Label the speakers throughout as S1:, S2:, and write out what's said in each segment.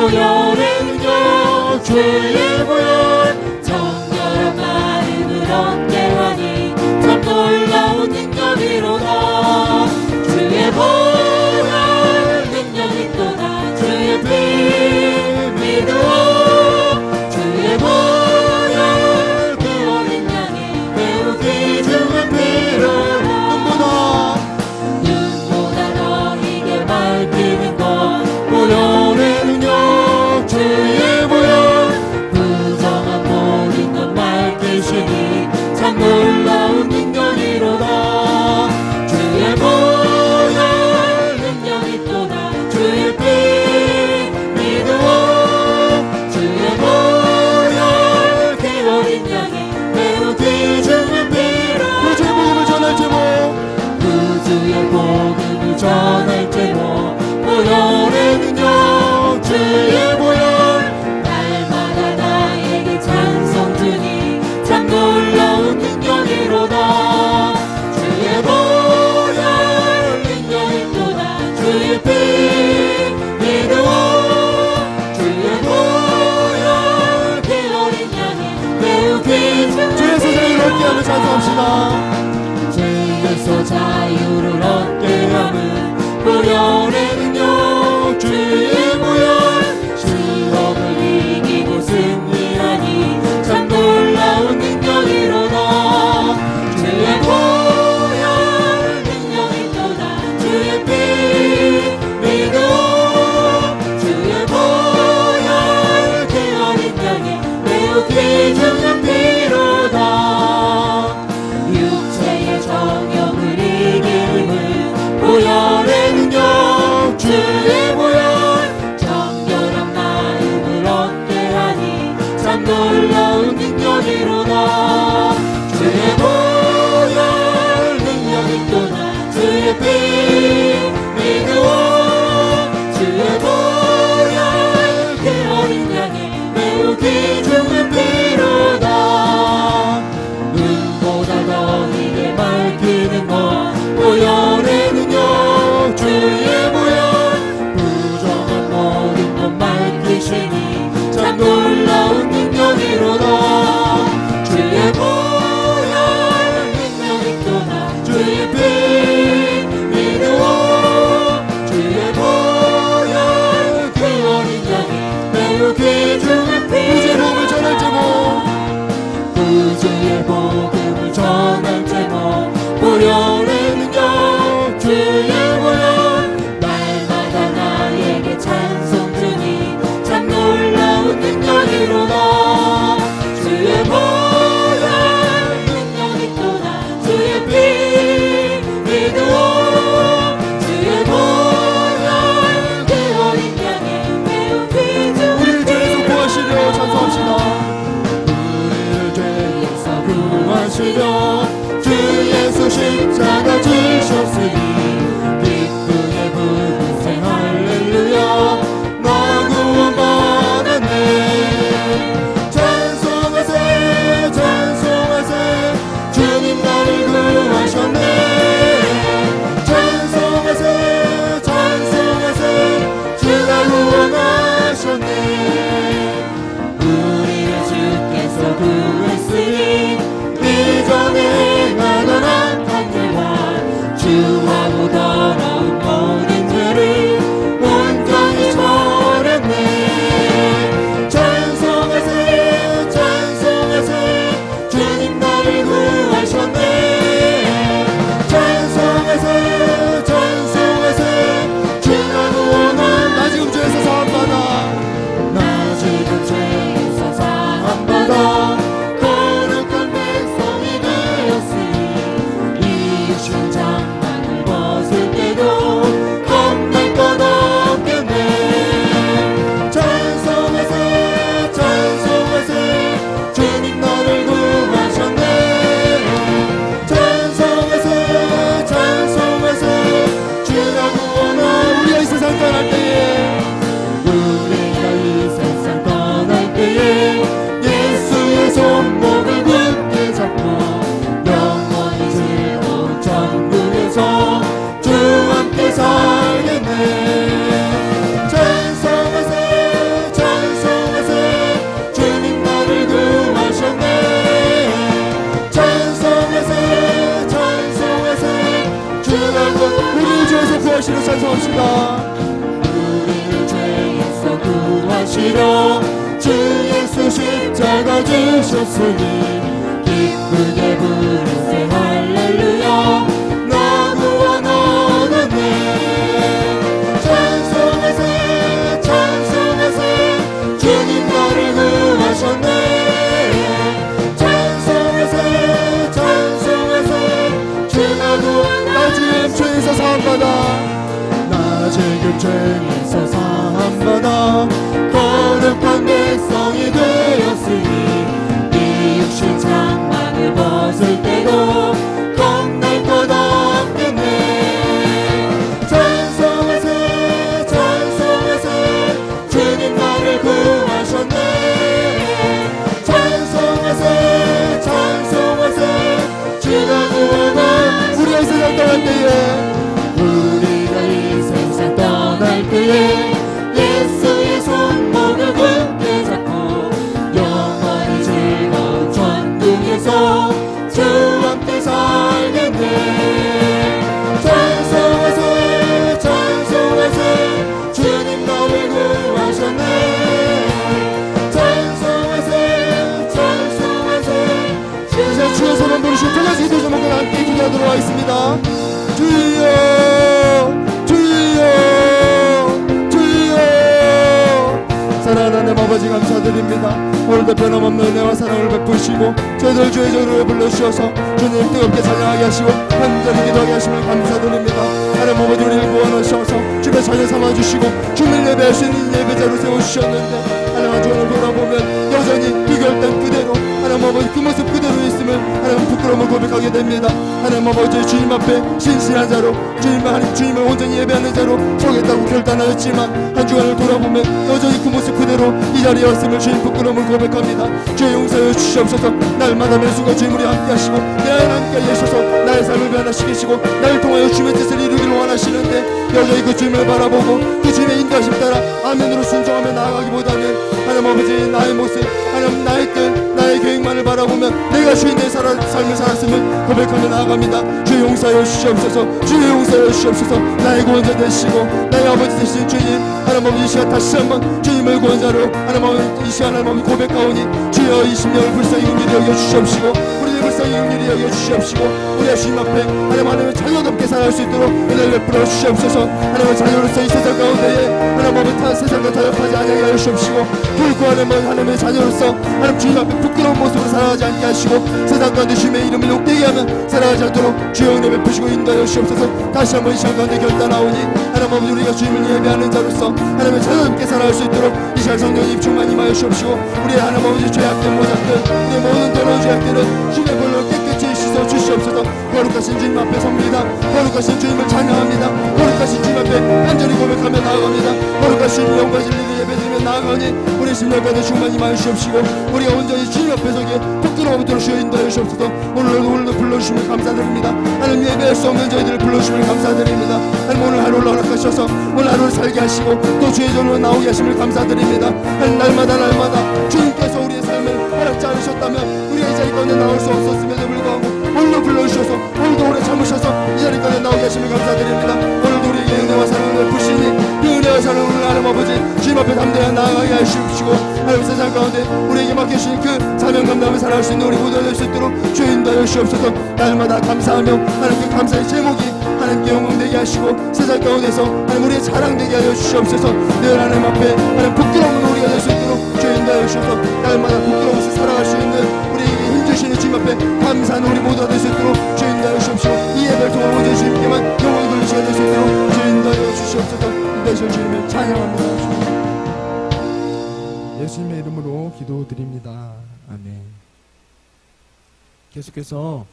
S1: 보혈의 능력 주의 보혈 정결한 마음을 얻게 하니 참 놀라운 능력이로다. 주의 보혈 능력이 또다. 주의 피 믿어 주의 보혈 그 어린 양의 매우 귀중한 피로다. 눈보다 너에게 밝히는 것 보혈의 능력 주의 보혈 부정한 모든 것 밝히시니 참 놀라운 능력이로다. 주의 보혈 능력이 또다. 주의 피 믿어 주의 보혈 그 어린 양의 매우 귀중한 피로 구주의 복음을 전할 제목 구주의 복음을 전할 제목 보혈의 능력 주의 보혈 날마다 나에게 찬송 주니 참 놀라운 능력이로다. 주의 보혈 능력이 또다. 주의 피 믿어 주의 보혈 그 어린 양의 매우 귀중한
S2: 주의 소자를 얻게 하며 찬송합시다.
S1: 죄에서 자유를 얻게 함은 보혈의 능력 주의 보혈 시험을 이기고 승리하니 참 놀라운 능력이로다. 주의 보혈 능력이 또다. 주의 피 믿어 주의 보혈 그 어린 양의 매우 귀중한 피로다. 육체의 정욕을 이기는 보혈의 능력
S2: 찬송합시다.
S1: 우리를 죄에서 구하시려 주 예수 십자가 주셨으니 기쁘게 부르세 할렐루야 나 구원 얻었네. 찬송하세 찬송하세 주님 나를 구하셨네. 찬송하세 찬송하세 주가 구원
S2: 나 지금 죄에서 사함받아. 나 지금 죄에서 사함받아.
S1: 거룩한 백성이 되었으니 이 육신 장막을 벗을 때도 겁날 것 없겠네. 찬송하세 찬송하세 주님 나를 구하셨네. 찬송하세 찬송하세 주가 구원하셨네.
S2: 우리가 이 세상 떠날 때에
S1: 우리가 이 세상 떠날 때에 예수의 손목을 굳게 잡고 영원히 즐거운 천국에서 주 함께 살겠네. 찬송하세 찬송하세 주님 나를 구하셨네. 찬송하세 찬송하세
S2: 이제 주의 손을 부르시고 두 가지 기도 제목을 함께 기도하도록 하겠습니다. 주여 주여 주여. 사랑하는 아버지 감사드립니다. 오늘도 변함없는 은혜와 사랑을 베푸시고 저희들 주의 전으로 불러주셔서 주님 뜨겁게 찬양하게 하시고 간절히 기도하게 하심을 감사드립니다. 하나님 아버지 우리를 구원하셔서 주의 자녀 삼아주시고 주를 예배할 수 있는 예배자로 세워주셨는데 하나님 아버지 오늘 돌아보면 여전히 그 결단 그대로 하나님 아버지 그 모습 그대로 있음을 하나님 부끄러움을 고백하게 됩니다. 하나님 아버지 주님 앞에 신실한 자로 주님을 온전히 예배하는 자로 서겠다고 결단하였지만 한 주간을 돌아보면 여전히 그 모습 그대로 이 자리에 왔음을 주님 부끄러움을 고백합니다. 주의 용서해 주시옵소서. 날마다 매순간 주님 우리 함께 하시고 내 안에 함께 하셔서 나의 삶을 변화시키시고 나를 통하여 주님의 뜻을 이루기를 원하시는데 여전히 그 주님을 바라보고 그 주님의 인도하심 따라 아멘으로 순종하며 나아가기보다는 하나님 아버지 나의 모습 하나님 나의 뜻 나의 계획만을 바라보면 내가 주인의 삶을 살았음을 고백하며 나아갑니다. 주의 용서하여 주시옵소서. 주의 용서하여 주시옵소서. 나의 구원자 되시고 나의 아버지 되신 주님 하나님 아버지 이 시간 다시 한번 주님을 구원자로 하나님 아버지 이 시간 하나님 아버지 고백하오니 주여 이 심령을 불쌍히 긍휼히 여겨 주시옵시고 우리를 불쌍히 긍휼히 여겨 주시옵시고 우리의 주님 앞에 하나님 자유롭게 살아갈 수 있도록 은혜를 베풀어 주시옵소서. 하나님 자녀로서 이 세상 가운데에 하나님 아버지 세상과 타협하지 않게 하여 주시옵시고 결코 하나님의 자녀로서 하나님 주님 앞에 부끄러운 모습으로 살아가지 않게 하시고 세상 가운데 주님의 이름을 욕되게 하며 살아가지 않도록 주여 은혜 베푸시고 인도하여 주시옵소서. 다시 한번 이 시간 가운데 결단하오니 하나님 아버지 우리가 주님을 예배하는 자로서 하나님의 자녀롭게 살아갈 수 있도록 이 시간 성령님 충만 임하여 주시옵시고 우리의 하나님 아버지 죄악된 모작들 우리의 모든 더러운 죄악들은 주님의 볼로 깨끗이 씻어 주시옵소서. 거룩하신 주님 앞에 섭니다. 거룩하신 주님을 찬양합니다. 거룩하신 주님 앞에 간절히 고백하며 나아갑니다. 거룩하신 영과 진리를 예배드리며 나아가니 우리 심령까지 충만 임하여 주시옵시고 우리가 온전히 주님 앞에 서기에 부끄러움을 주여 인도하여 주옵소서. 오늘도 불러주심을 감사드립니다. 하나님 예배할 수 없는 저희들을 불러주심을 감사드립니다. 하나님 오늘 하루를 허락하셔서 오늘 하루를 살게 하시고 또 주의 전으로 나오게 하심을 감사드립니다. 하나님 날마다 주님께서 우리의 삶을 허락지 않으셨다면 우리가 이 자리 가운데 나올 수 없었음에도 불구하고 오늘도 불러주셔서 오늘도 오래 참으셔서 이 자리 가운데 나오게 하심을 감사드립니다. 오늘도 우리에게 은혜와 사랑을 베푸시니 그 은혜와 사랑을 하나님 아버지 주님 앞에 담대히 나아가게 하시옵시고 하나님 세상 가운데 우리에게 맡겨주신 그 사명 감당을 살아갈 수 있는 우리 모두가 될 수 있도록 주여 인도하여 주옵소서. 날마다 감사하며 하나님 그 감사의 제목이 하나님께 영광되게 하시고 세상 가운데서 하나님 우리의 자랑되게 하여 주시옵소서. 늘 하나님 앞에 하나님 부끄러움은 우리가 될 수 있도록 주여 인도하여 주셔서 날마다 부끄러움없이 살아갈 수 있는 우리에게 힘주시는 주님 앞에 감사하는 우리 모두가 될 수 있도록 주여 인도하여 주시옵시고 이 예배를 통해 오직 주님께만 영광을 돌리시게 될 수 있도록 주여 인도하여 주시옵소서. 인도하여 주님을 찬양합니다. 예수님의 이름으로 기도드립니다. 아멘. 계속해서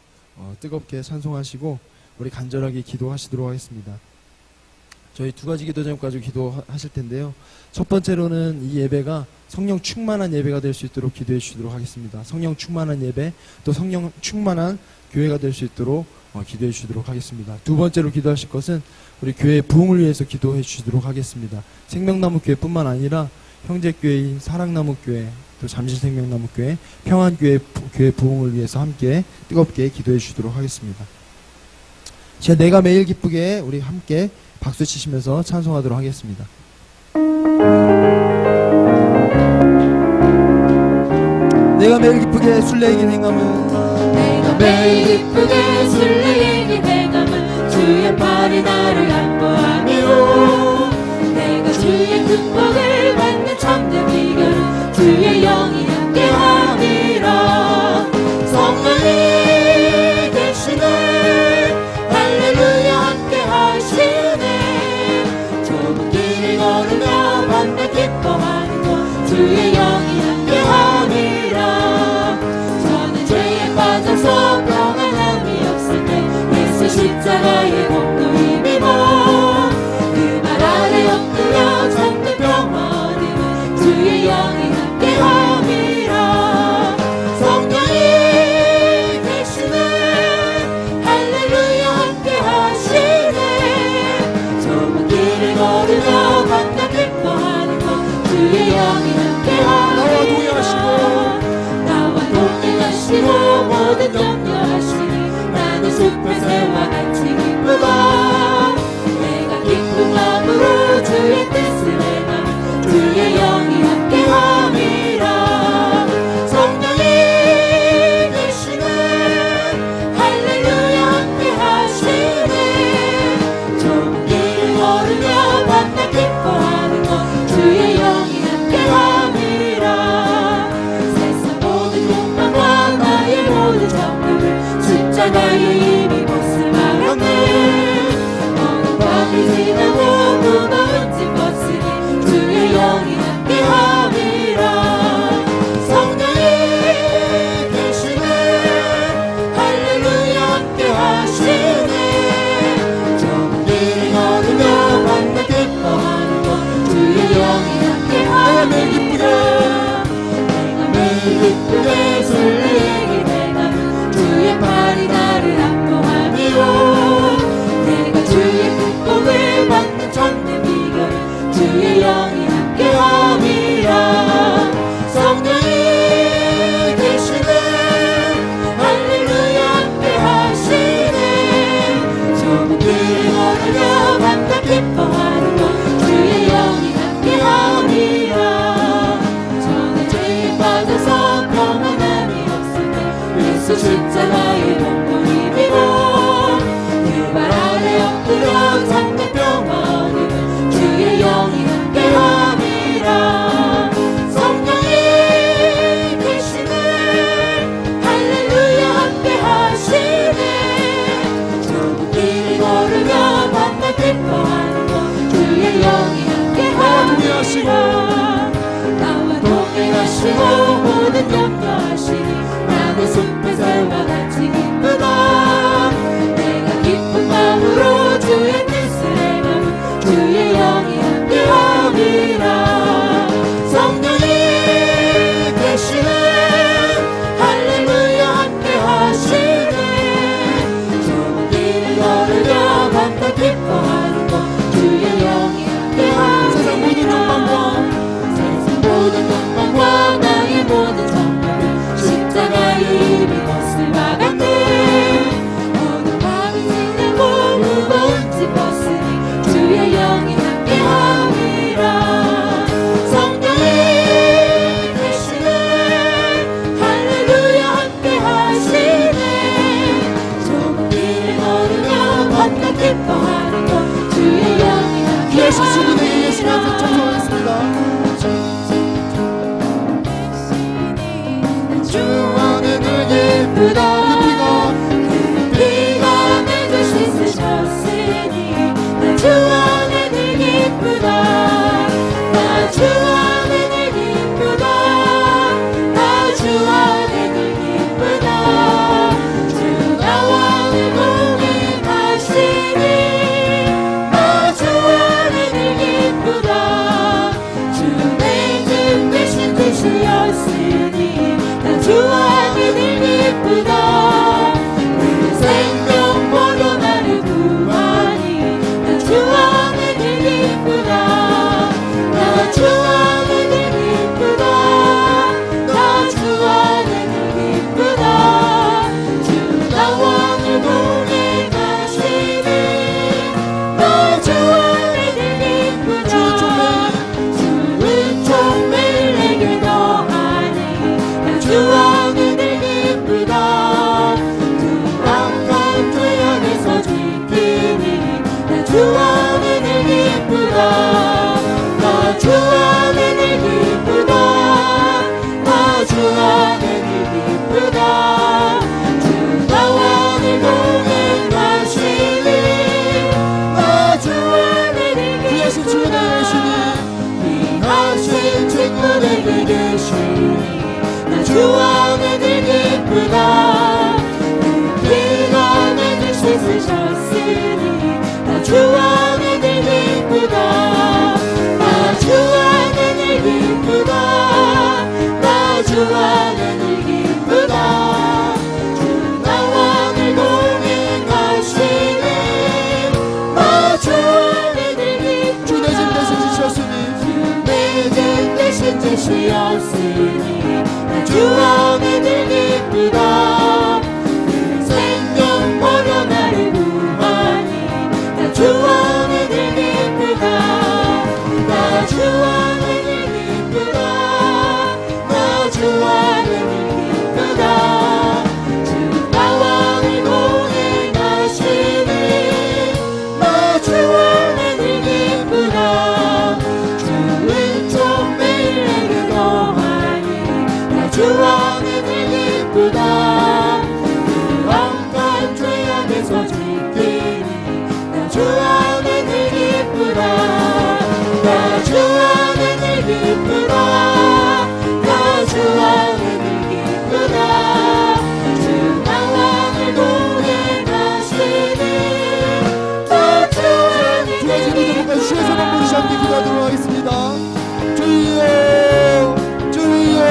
S2: 뜨겁게 찬송하시고 우리 간절하게 기도하시도록 하겠습니다. 저희 두 가지 기도 제목 가지고 기도하실 텐데요. 첫 번째로는 이 예배가 성령 충만한 예배가 될 수 있도록 기도해 주시도록 하겠습니다. 성령 충만한 예배, 또 성령 충만한 교회가 될 수 있도록 기도해 주시도록 하겠습니다. 두 번째로 기도하실 것은 우리 교회의 부흥을 위해서 기도해 주시도록 하겠습니다. 생명나무교회뿐만 아니라 형제교회인 사랑나무교회, 또 잠실생명나무교회, 평안교회 교회 부흥을 위해서 함께 뜨겁게 기도해 주시도록 하겠습니다. 내가 매일 기쁘게 우리 함께 박수 치시면서 찬송하도록 하겠습니다. 내가 매일 기쁘게 술래에게 행함은
S1: 내가 매일 기쁘게 술래에게 행함은 주의 팔이 나를 양보하며 내가 주의 큰 복을 받는 참된 비결은 주의 영이 함께함이라 성령이 계시네 할렐루야 함께하시네 좁은 길을 걸으며 밤낮 기뻐하는 것 주의 영이 함께함이라 저는 죄에 빠져서 평안함이 없을 때 예수 십자가의 공로 힘입어 그 말 아래 엎드려 참된 평화 얻음은 주의 영이 함께함이라 성령이 계시네 할렐루야 함께하시네 좁은 길을 걸으며 밤낮 기뻐하는 것 주의 영이 함께하시고 나와 동행하시고 모든 염려하시니 나는 숲의 새와 같이 기쁘다 내가 기쁜 마음으로 주의 뜻을 행하면 주의 영이 함께함이라 성령이 계시네 할렐루야 함께하시네 좁은 길을 걸으며 밤낮 기뻐하는 것 주의 영이 함께함이라 세상 모든 욕망과 나의 모든 정욕을 십자가의 힘이 못쓰마렸네 어느 밤이 지나고 무거운 짐 벗으니 주의 영이 함께함이라 성령이 계시네 할렐루야 함께하시네 좁은 길을 걸으며 밤낮 기뻐하는 것 주의 영이 함께함이라 내가 매일 기쁘게 술래에게 행함은 주의 팔이 나를 안보하며 내가 주의 큰 복을 받는 참된 비결은 주의 영이 함께함이라 성령이 계시네 할렐루야 함께하시네 좁은 길을 걸으며 밤낮 기뻐하는 것 주의 영이 함께함이라 저는 죄에 빠져서 평안함이 없을 때 예수 십자가의 공로 힘입어 그 발 아래 엎드려 참된 평화 얻음은 주의 영이 함께함이라 성령이 계시네 할렐루야 함께하시네 좁은 길을 걸으며 밤낮 기뻐하는 것 주의 영이 함께하시고 나와 동행하시고 모든 염려하시니 나는 숲의 새와 같이 기쁘다 내가 기쁜 마음으로 주의 뜻을 행하면 주의 영이 함께함이라 성령이 계시네 할렐루야 함께하시네 좁은 길을 걸으며 밤낮 기뻐하는 것 주의 영이 함께하시네 세상 모든 욕망과 나의 나 주 안에 늘 기쁘다 나 주 안에 늘 기쁘다 주 나와 늘 동행하시니 나 주 안에 늘
S2: 귀하신 주의
S1: 기쁘다 귀하신 친구 내게 계시니 나 주 안에 늘 기쁘다 그가 내게 씻으셨으니 나 주 안에 늘 기쁘다 나 주 안에 늘 기쁘다 나 주 안에 늘 기쁘다 주 나와 늘 동행하시니 나 주 안에 늘
S2: 주 내
S1: 기쁘다
S2: 집 대신 지셨으니
S1: 내게 대신 지시었으니 나 주 안에 늘 기쁘다 그 생명 버려 나를 구하니 나 주 안에 늘 기쁘다 나 주 안에 늘 기쁘다 나 주 안에 늘 기쁘다 주 나와 늘 동행하시니 나 주 안에 늘 기쁘다 주 왼쪽 매일 내게 더하니 나 주 안에 늘 기쁘다 그 악한 죄악에서 지키니 나 주 안에 늘 기쁘다 나 주 안에 늘 기쁘다 나 주 안에 늘 기쁘다 주 나와 늘 동행하시니 나 주 안에
S2: 두
S1: 늘
S2: 가지 부족한 주의
S1: 기쁘다
S2: 손을 부르시 함께 기도하도록 하겠습니다. 주여 주여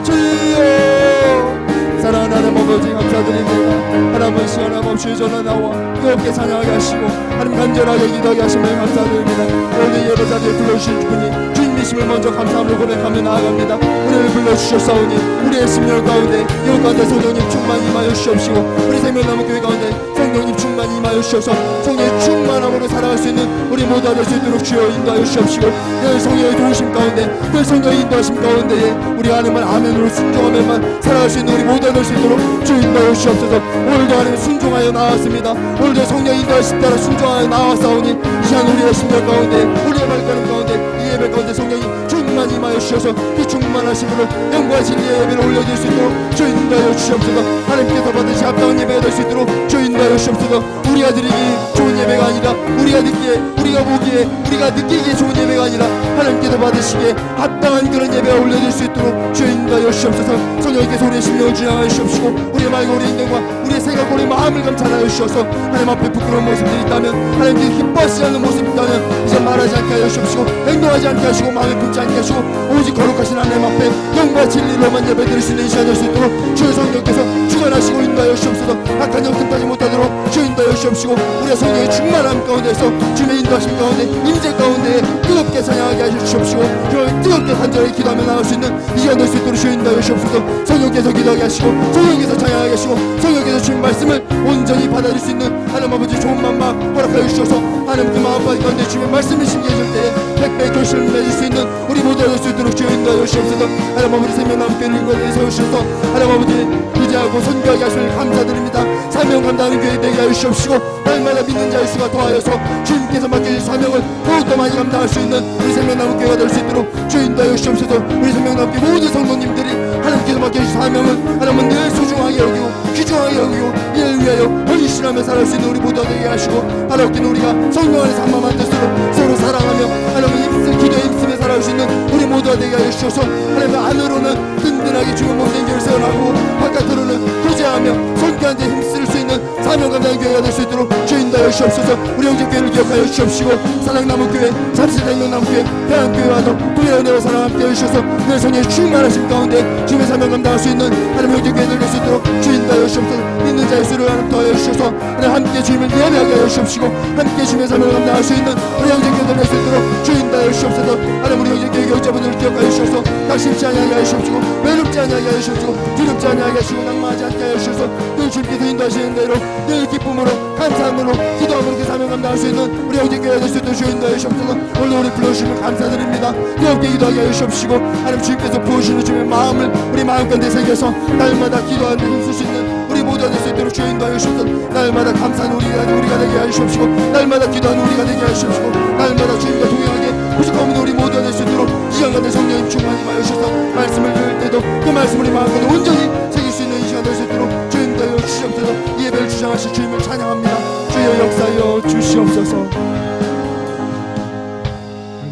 S2: 주여 사랑하는 하나님 아버지 감사드립니다. 하나님 시간함 없이 전화 나와 뜨겁게 찬양하게 하시고 하나님 간절하게 기도하게 하시면 감사드립니다. 오늘 예배 자리에 불러주신 분이 주님이심을 먼저 감사함으로 고백하며 나아갑니다. 우리를 불러주셨사오니 우리의 심령 가운데 이웃 가운데 성령님 충만 임하여 주시옵시고 우리 생명나무 교회 가운데 성령님 충만 임하여 주셔서 성령의 충만함으로 살아갈 수 있는 우리 모두 될 수 있도록 주여 인도하여 주시옵시고 늘 성령의 도우심 가운데 늘 성령의 인도하심 가운데에 우리 하는 말 아멘으로 순종하면만 살아갈 수 있는 우리 모두 될 수 있도록 주여 인도하여 주시옵소서. 오늘도 하나님 순종하여 나왔습니다. 오늘도 성령의 인도하심 따라 순종하여 나왔사오니 이 시간 우리의 심령 가운데 우리의 말가름 가운데 이 예배 가운데 성령이 충만 임하여 주셔서 그 충만하심으로 영과 진리의 예배를 올려줄 수 있도록 주여 인도하여 주시옵소서. 하나님께서 받으시 합당한 예배가 될 수 있도록 주여 인도하여 주시옵소서. 우리가 드리기 좋은 예배가 아니라 우리가 듣기에 우리가 보기에 우리가 느끼기에 좋은 예배가 아니라 하나님께서 받으시기에 합당한 그런 예배가 올려질 수 있도록 주여 인도하여 주시옵소서. 성령께서 우리의 심령을 주장하여 주시옵시고 우리의 말과 우리의 인정과 우리의 생각과 우리의 마음을 감찰하여 주셔서 하나님 앞에 부끄러운 모습들이 있다면 하나님께서 기뻐하시지 않는 모습이 있다면 이제 말하지 않게 하여 주시옵시고 행동하지 않게 하시고 마음에 품지 않게 하시고 오직 거룩하신 하나님 앞에 영과 진리로만 예배드릴 수 있는 이 시간 될 수 있도록 주의 성령께서 주관하시고 인도하여 주시옵소서. 악한 영끝 따지 못하도록 주여 인도하여 주시옵시고 우리의 성령의 충만함 가운데서 주님의 인도하심 가운데 임재 가운데 뜨겁게 찬양하게 하여 주시옵시고 그걸 뜨겁게 간절히 기도하며 나갈 수 있는 이 시간 될 수 있도록 주여 인도하여 주시옵소서. 성령께서 기도하게 하시고 성령께서 찬양하게 하시고 성령께서 주님 말씀을 온전히 받아들일 수 있는 하나님 아버지 좋은 맘만 허락하여 주셔서 하나님 그 마음까지 가운데 주님의 말씀을 신기해줄 때에 백배의 결실을 맺을 수 있는 우리 모두 될 수 있도록 주여 인도하여 주시옵소서. 하나님 아버지 생명나무 교회를 인도하여 세우셔서 하나님 아버지 의지하고 선교하게 하시니 감사드립니다. 사명 감당하는 교회 되게 하여 주시옵시고 날마다 믿는 자의 수가 더하여서 주님께서 맡겨주신 사명을 더욱더 많이 감당할 수 있는 우리 생명나무 교회가 될 수 있도록 주여 인도하여 주시옵소서. 우리 생명나무 교회 모든 성도님들이 하나님께서 맡겨주신 사명을 하나님은 늘 소중하게 여기고 귀중하게 여기고 이를 위하여 헌신하며 살아갈 수 있는 우리 모두가 되게 하시고 하나님께는 우리가 성령 안에서 한 마음 한 뜻으로 서로 사랑하며 하나님은 힘쓰 기도에 힘쓰며 살아갈 수 있는 우리 모두가 되게 하여 주셔서 하나님 안으로는 든든하게 주의 몸된 교회를 세워나가고 바깥으로는 교제하며 선교한 데 힘쓸 수 있는 사명 감당의 교회가 될 수 있도록 주여 인도하여 주시옵소서. 우리 형제교회를 기억하여 주시옵시고 사랑나무교회 잠실생명나무교회 대한교회와도 동일한 은혜와 사랑 함께 해주셔서 늘 성령의 충만하심 가운데 주님의 사명 감당할 수 있는 하나님 형제교회들 될 수 있도록 주여 인도하여 주시옵소서. 믿는 자의 수를 하나님 더하여 주셔서 하나님 함께 주님을 예배하게 하여 주시옵시고 함께 주님의 사명을 감당할 수 있는 우리 형제교회들 될 수 있도록 주여 인도하여 주시옵소서. 하나님 우리 형제교회 교육자분들을 기억하여 주셔서 낙심치 아니하게 하여 주시옵시고 외롭지 아니하게 하여 주시옵시고 두렵지 아니하게 하시고 낭만하지 않게 하여 주셔서 늘 주님께서 인도하시는 대로 늘 기쁨으로 감사함으로 기도함으로 그 사명 감당할 수 있는 우리 형제교회가 될 수 있도록 주여 인도하여 주옵소서. 오늘 우리 불러주시면 감사드립니다. 뜨겁게 기도하게 하여 주옵시고 하나님 주님께서 부어주시는 주님의 마음을 우리 마음 가운데 새겨서 날마다 기도하는 데 힘쓸 수 있는 우리 모두 모두가 될 수 있도록 주여 인도하여 주옵소서. 날마다 감사하는 우리가 되게 하여 주옵시고 날마다 기도하는 우리가 되게 하여 주옵시고 날마다 주님과 동행하게 부족함은 우리 모두가 될 수 있도록 시간 같은 성령님 충만히 하여 주옵소서. 말씀을 들을 때도 그 말씀을 우리 마음껏 온전히 새길 수 있는 이 시간 될 수 있도록 주여 인도하여 주시옵소서. 예배를 주장하신 주님을 찬양합니다. 주여 역사하여 주시옵소서.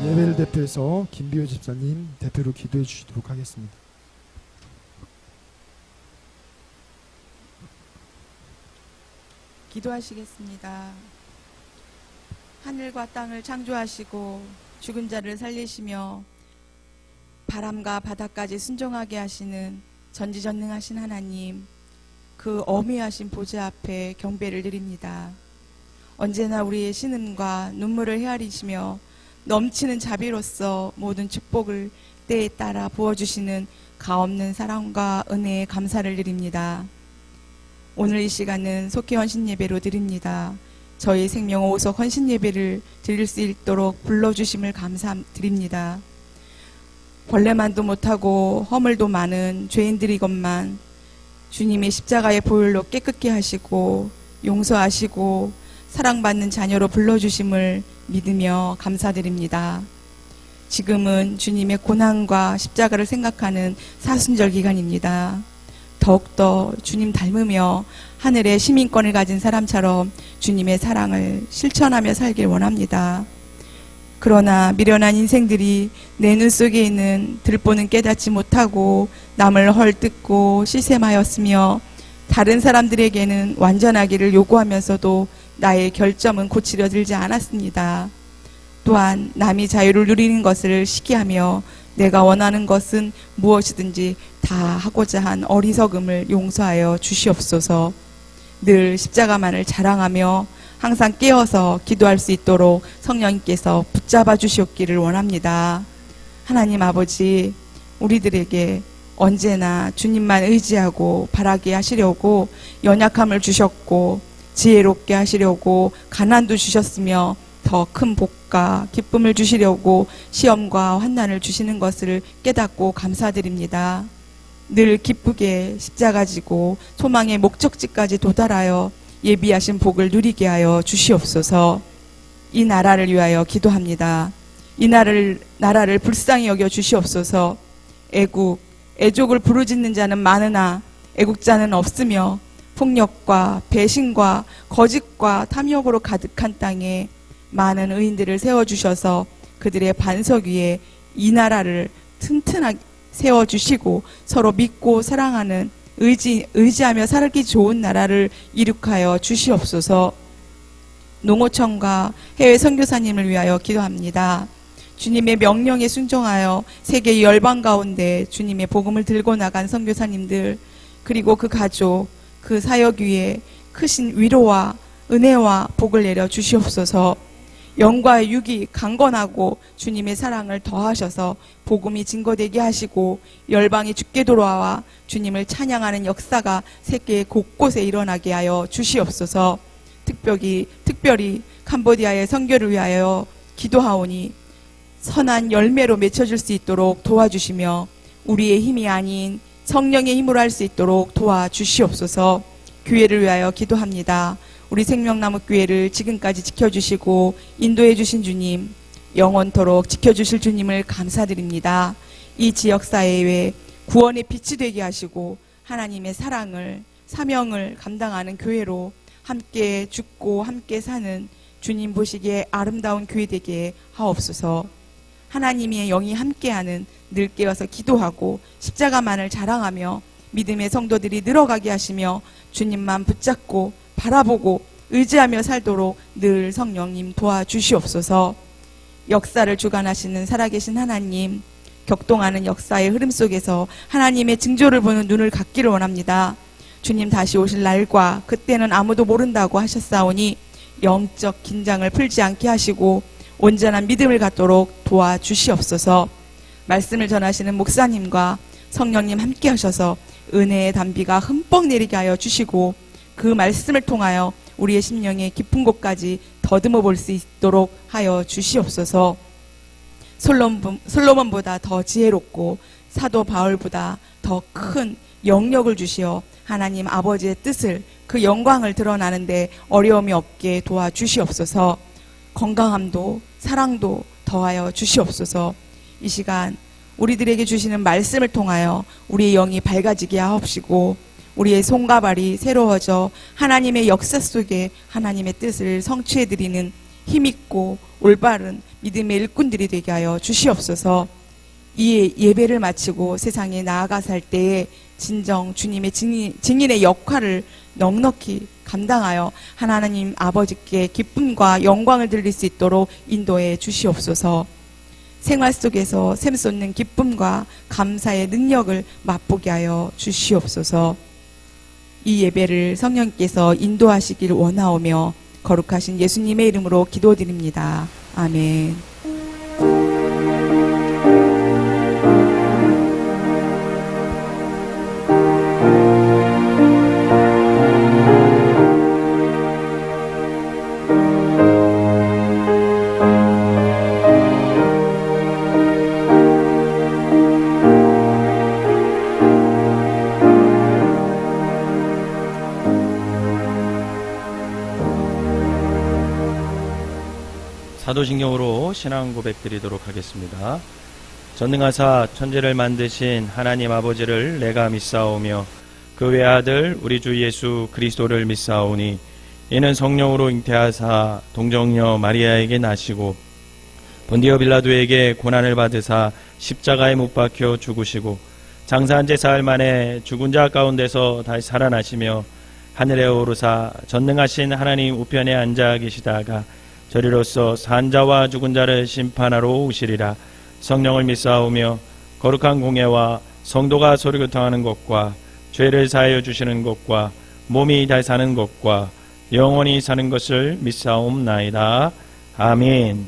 S2: 예배를 대표해서 김비호 집사님 대표로 기도해 주시도록 하겠습니다.
S3: 기도하시겠습니다. 하늘과 땅을 창조하시고 죽은 자를 살리시며 바람과 바다까지 순종하게 하시는 전지전능하신 하나님, 그 어미하신 보좌 앞에 경배를 드립니다. 언제나 우리의 신음과 눈물을 헤아리시며 넘치는 자비로서 모든 축복을 때에 따라 부어주시는 가없는 사랑과 은혜에 감사를 드립니다. 오늘 이 시간은 속히 헌신예배로 드립니다. 저희 생명 오속 헌신예배를 드릴 수 있도록 불러주심을 감사드립니다. 벌레만도 못하고 허물도 많은 죄인들이건만 주님의 십자가의 보혈로 깨끗게 하시고 용서하시고 사랑받는 자녀로 불러주심을 믿으며 감사드립니다. 지금은 주님의 고난과 십자가를 생각하는 사순절 기간입니다. 더욱더 주님 닮으며 하늘의 시민권을 가진 사람처럼 주님의 사랑을 실천하며 살길 원합니다. 그러나 미련한 인생들이 내 눈 속에 있는 들보는 깨닫지 못하고 남을 헐뜯고 시샘하였으며 다른 사람들에게는 완전하기를 요구하면서도 나의 결점은 고치려 들지 않았습니다. 또한 남이 자유를 누리는 것을 시기하며 내가 원하는 것은 무엇이든지 다 하고자 한 어리석음을 용서하여 주시옵소서. 늘 십자가만을 자랑하며 항상 깨어서 기도할 수 있도록 성령님께서 붙잡아 주시옵기를 원합니다. 하나님 아버지, 우리들에게 언제나 주님만 의지하고 바라게 하시려고 연약함을 주셨고 지혜롭게 하시려고 가난도 주셨으며 더 큰 복과 기쁨을 주시려고 시험과 환난을 주시는 것을 깨닫고 감사드립니다. 늘 기쁘게 십자가 지고 소망의 목적지까지 도달하여 예비하신 복을 누리게 하여 주시옵소서. 이 나라를 위하여 기도합니다. 이 나라를 불쌍히 여겨 주시옵소서. 애족을 부르짖는 자는 많으나 애국자는 없으며 폭력과 배신과 거짓과 탐욕으로 가득한 땅에 많은 의인들을 세워주셔서 그들의 반석 위에 이 나라를 튼튼하게 세워주시고 서로 믿고 사랑하는 의지하며 살기 좋은 나라를 이룩하여 주시옵소서. 농어촌과 해외 선교사님을 위하여 기도합니다. 주님의 명령에 순종하여 세계 열방 가운데 주님의 복음을 들고 나간 선교사님들, 그리고 그 가족, 그 사역 위에 크신 위로와 은혜와 복을 내려 주시옵소서. 영과 육이 강건하고 주님의 사랑을 더하셔서 복음이 증거되게 하시고 열방이 주께 돌아와 주님을 찬양하는 역사가 세계 곳곳에 일어나게 하여 주시옵소서. 특별히 캄보디아의 선교를 위하여 기도하오니 선한 열매로 맺혀질 수 있도록 도와주시며 우리의 힘이 아닌 성령의 힘으로 할 수 있도록 도와주시옵소서. 교회를 위하여 기도합니다. 우리 생명나무교회를 지금까지 지켜주시고 인도해 주신 주님, 영원토록 지켜주실 주님을 감사드립니다. 이 지역사회에 구원의 빛이 되게 하시고 하나님의 사랑을, 사명을 감당하는 교회로 함께 죽고 함께 사는 주님 보시기에 아름다운 교회 되게 하옵소서. 하나님의 영이 함께하는 늘 깨어서 기도하고 십자가만을 자랑하며 믿음의 성도들이 늘어가게 하시며 주님만 붙잡고 바라보고 의지하며 살도록 늘 성령님 도와주시옵소서. 역사를 주관하시는 살아계신 하나님, 격동하는 역사의 흐름 속에서 하나님의 징조를 보는 눈을 갖기를 원합니다. 주님 다시 오실 날과 그때는 아무도 모른다고 하셨사오니 영적 긴장을 풀지 않게 하시고 온전한 믿음을 갖도록 도와주시옵소서. 말씀을 전하시는 목사님과 성령님 함께 하셔서 은혜의 단비가 흠뻑 내리게 하여 주시고 그 말씀을 통하여 우리의 심령의 깊은 곳까지 더듬어 볼 수 있도록 하여 주시옵소서. 솔로몬보다 더 지혜롭고 사도 바울보다 더 큰 영역을 주시어 하나님 아버지의 뜻을, 그 영광을 드러나는데 어려움이 없게 도와주시옵소서. 건강함도 사랑도 더하여 주시옵소서. 이 시간 우리들에게 주시는 말씀을 통하여 우리의 영이 밝아지게 하옵시고, 우리의 손과 발이 새로워져 하나님의 역사 속에 하나님의 뜻을 성취해드리는 힘있고 올바른 믿음의 일꾼들이 되게 하여 주시옵소서. 이 예배를 마치고 세상에 나아가 살 때에 진정 주님의 증인의 역할을 넉넉히 감당하여 하나님 아버지께 기쁨과 영광을 드릴 수 있도록 인도해 주시옵소서. 생활 속에서 샘솟는 기쁨과 감사의 능력을 맛보게 하여 주시옵소서. 이 예배를 성령께서 인도하시길 원하오며 거룩하신 예수님의 이름으로 기도드립니다. 아멘.
S4: 사도신경으로 신앙 고백 드리도록 하겠습니다. 전능하사 천지를 만드신 하나님 아버지를 내가 믿사오며 그 외아들 우리 주 예수 그리스도를 믿사오니 이는 성령으로 잉태하사 동정녀 마리아에게 나시고 본디오 빌라도에게 고난을 받으사 십자가에 못 박혀 죽으시고 장사한 지 사흘 만에 죽은 자 가운데서 다시 살아나시며 하늘에 오르사 전능하신 하나님 우편에 앉아 계시다가 저리로서 산자와 죽은 자를 심판하러 오시리라. 성령을 믿사오며 거룩한 공예와 성도가 서로 교통하는 것과 죄를 사하여 주시는 것과 몸이 다시 사는 것과 영원히 사는 것을 믿사옵나이다. 아멘.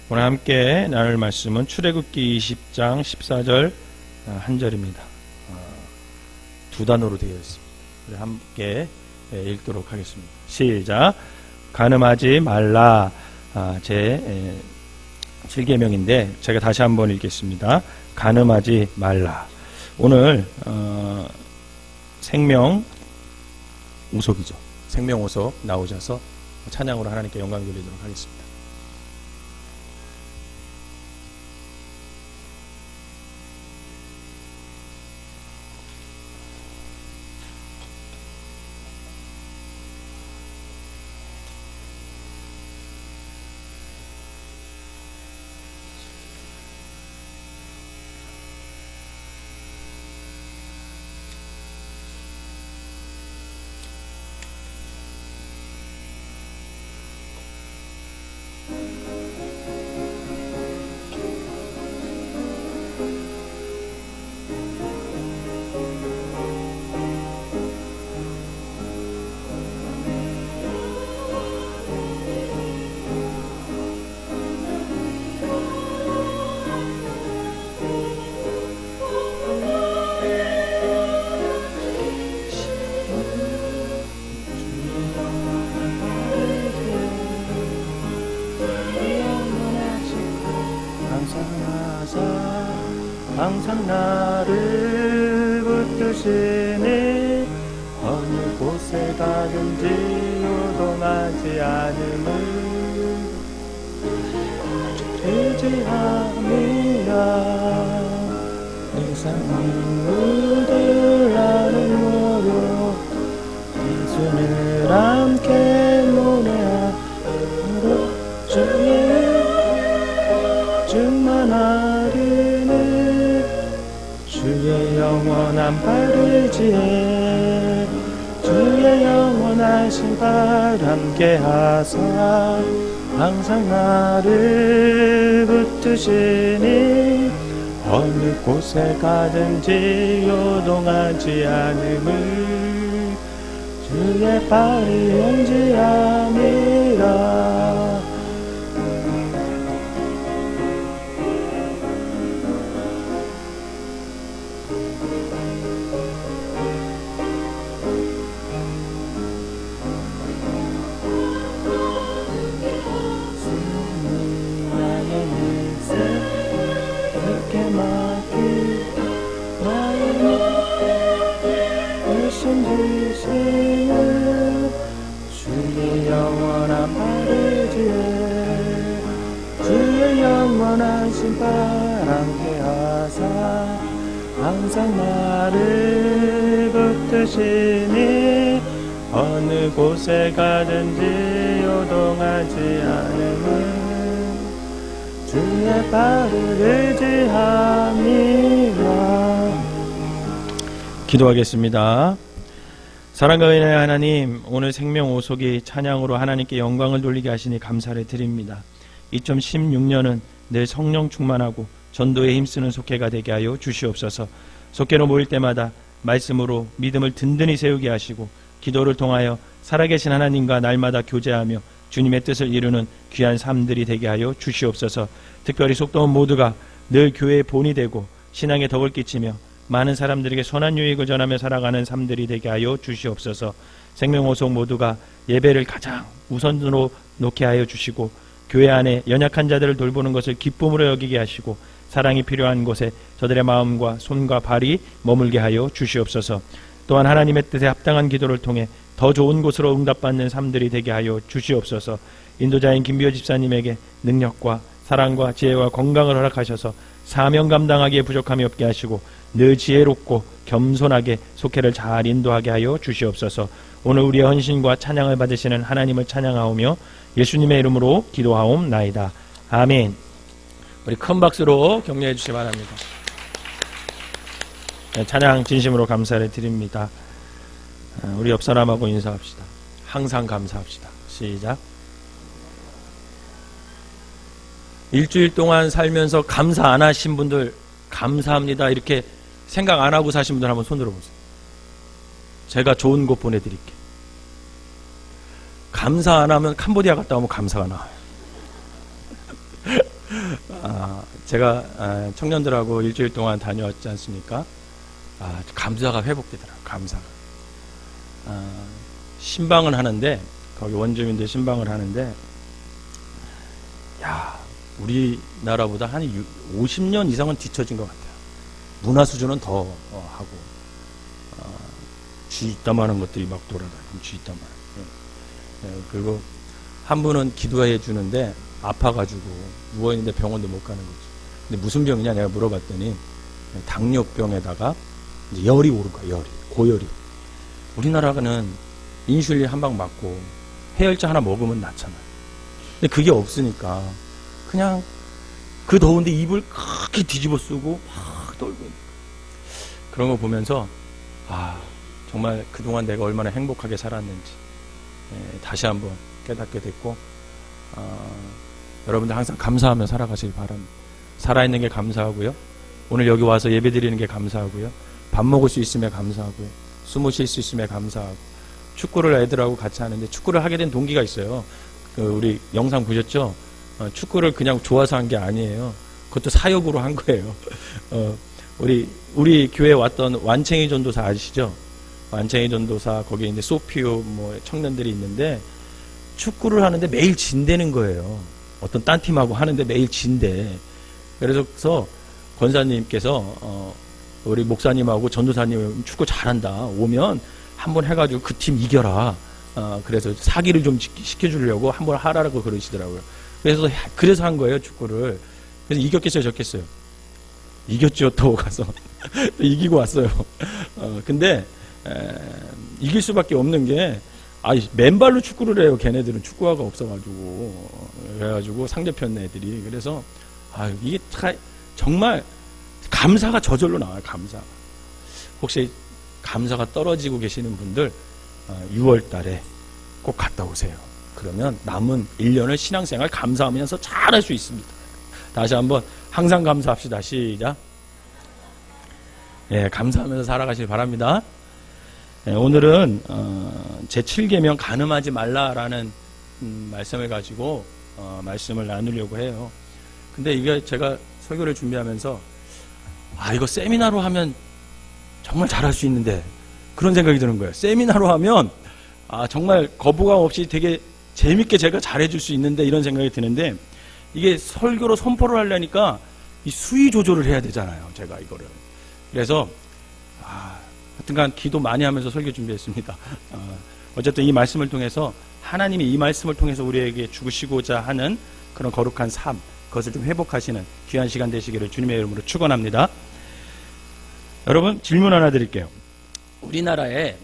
S4: 오늘 함께 나눌 말씀은 출애굽기 20장 14절 한 절입니다. 두 단어로 되어 있습니다. 우리 함께 읽도록 하겠습니다. 시작. 간음하지 말라. 제 7계명인데 제가 다시 한번 읽겠습니다. 간음하지 말라. 오늘 생명 우석이죠. 생명 우석 나오셔서 찬양으로 하나님께 영광 돌리도록 하겠습니다. 항상 나를 붙드시니 어느 곳에 가든지 요동하지 않음을 의지함이라. 이상 인물들 나는 모여 예수를 함께 노래하므로 주의 충만하리니 주의 영원한 발의지에 주의 영원한 신발 함께 하사 항상 나를 붙드시니 어느 곳에 가든지 요동하지 않음을 주의 발이 용지함이라. 선하신 바람께 하사 항상 나를 붙드시니 어느 곳에 가든지 요동하지 않으니 주의 발을 의지함이라. 기도하겠습니다. 사랑과 은혜의 하나님, 오늘 생명 오속이 찬양으로 하나님께 영광을 돌리게 하시니 감사를 드립니다. 2016년은 늘 성령 충만하고 전도에 힘쓰는 속회가 되게 하여 주시옵소서. 속회로 모일 때마다 말씀으로 믿음을 든든히 세우게 하시고 기도를 통하여 살아계신 하나님과 날마다 교제하며 주님의 뜻을 이루는 귀한 삶들이 되게 하여 주시옵소서. 특별히 속도원 모두가 늘 교회의 본이 되고 신앙에 덕을 끼치며 많은 사람들에게 선한 유익을 전하며 살아가는 삶들이 되게 하여 주시옵소서. 생명오속 모두가 예배를 가장 우선으로 놓게 하여 주시고 교회 안에 연약한 자들을 돌보는 것을 기쁨으로 여기게 하시고 사랑이 필요한 곳에 저들의 마음과 손과 발이 머물게 하여 주시옵소서. 또한 하나님의 뜻에 합당한 기도를 통해 더 좋은 곳으로 응답받는 삶들이 되게 하여 주시옵소서. 인도자인 김비호 집사님에게 능력과 사랑과 지혜와 건강을 허락하셔서 사명 감당하기에 부족함이 없게 하시고 늘 지혜롭고 겸손하게 속회를 잘 인도하게 하여 주시옵소서. 오늘 우리의 헌신과 찬양을 받으시는 하나님을 찬양하오며 예수님의 이름으로 기도하옵나이다. 아멘. 우리 큰 박수로 격려해 주시기 바랍니다. 네, 찬양 진심으로 감사를 드립니다. 우리 옆 사람하고 인사합시다. 항상 감사합시다. 시작. 일주일 동안 살면서 감사 안 하신 분들 감사합니다 이렇게 생각 안 하고 사신 분들 한번 손 들어보세요. 제가 좋은 곳 보내드릴게요. 감사 안 하면 캄보디아 갔다 오면 감사가 나와요. 제가 청년들하고 일주일 동안 다녀왔지 않습니까? 감사가 회복되더라고요. 감사가. 신방을 하는데 거기 원주민들 신방을 하는데 우리나라보다 한 50년 이상은 뒤처진 것 같아요. 문화 수준은 더 하고 쥐땀하는 것들이 막 돌아다니고 쥐땀하는. 그리고 한 분은 기도해 주는데 아파가지고 누워있는데 병원도 못 가는 거지. 근데 무슨 병이냐 내가 물어봤더니 당뇨병에다가 이제 열이 오른 거야. 열이 고열이. 우리나라는 인슐린 한 방 맞고 해열제 하나 먹으면 낫잖아. 근데 그게 없으니까 그냥 그 더운데 이불 크게 뒤집어 쓰고 막 떨고 있는 거야. 그런 거 보면서 정말 그동안 내가 얼마나 행복하게 살았는지 다시 한번 깨닫게 됐고 여러분들 항상 감사하며 살아가시길 바랍니다. 살아있는 게 감사하고요. 오늘 여기 와서 예배 드리는 게 감사하고요. 밥 먹을 수 있으며 감사하고요. 숨을 쉴 수 있으며 감사하고 축구를 애들하고 같이 하는데 축구를 하게 된 동기가 있어요. 우리 영상 보셨죠? 축구를 그냥 좋아서 한 게 아니에요. 그것도 사역으로 한 거예요. 우리 교회에 왔던 완챙이 전도사 아시죠? 완챙이 전도사 거기에 이제 소피오 청년들이 있는데 축구를 하는데 매일 진대는 거예요. 어떤 딴 팀하고 하는데 매일 진대. 그래서 권사님께서 우리 목사님하고 전도사님 축구 잘한다. 오면 한번 해가지고 그 팀 이겨라. 그래서 사기를 좀 시켜주려고 한번 하라고 그러시더라고요. 그래서 한 거예요, 축구를. 그래서 이겼겠어요, 졌겠어요? 이겼죠, 또 가서. 이기고 왔어요. 근데, 이길 수밖에 없는 게, 맨발로 축구를 해요, 걔네들은. 축구화가 없어가지고. 그래가지고 상대편 애들이. 그래서, 이게 정말 감사가 저절로 나와요, 감사. 혹시 감사가 떨어지고 계시는 분들, 6월 달에 꼭 갔다 오세요. 그러면 남은 1년을 신앙생활 감사하면서 잘 할 수 있습니다. 다시 한번 항상 감사합시다. 시작. 감사하면서 살아가시길 바랍니다. 오늘은 제7계명 간음하지 말라라는 말씀을 가지고 말씀을 나누려고 해요. 근데 이게 제가 설교를 준비하면서 이거 세미나로 하면 정말 잘할 수 있는데 그런 생각이 드는 거예요. 세미나로 하면 정말 거부감 없이 되게 재밌게 제가 잘해줄 수 있는데 이런 생각이 드는데 이게 설교로 선포를 하려니까 이 수위 조절을 해야 되잖아요. 제가 이거를. 그래서 하여튼간 기도 많이 하면서 설교 준비했습니다. 어쨌든 이 말씀을 통해서 하나님이 이 말씀을 통해서 우리에게 주시고자 하는 그런 거룩한 삶, 그것을 좀 회복하시는 귀한 시간 되시기를 주님의 이름으로 축원합니다. 여러분, 질문 하나 드릴게요. 우리나라에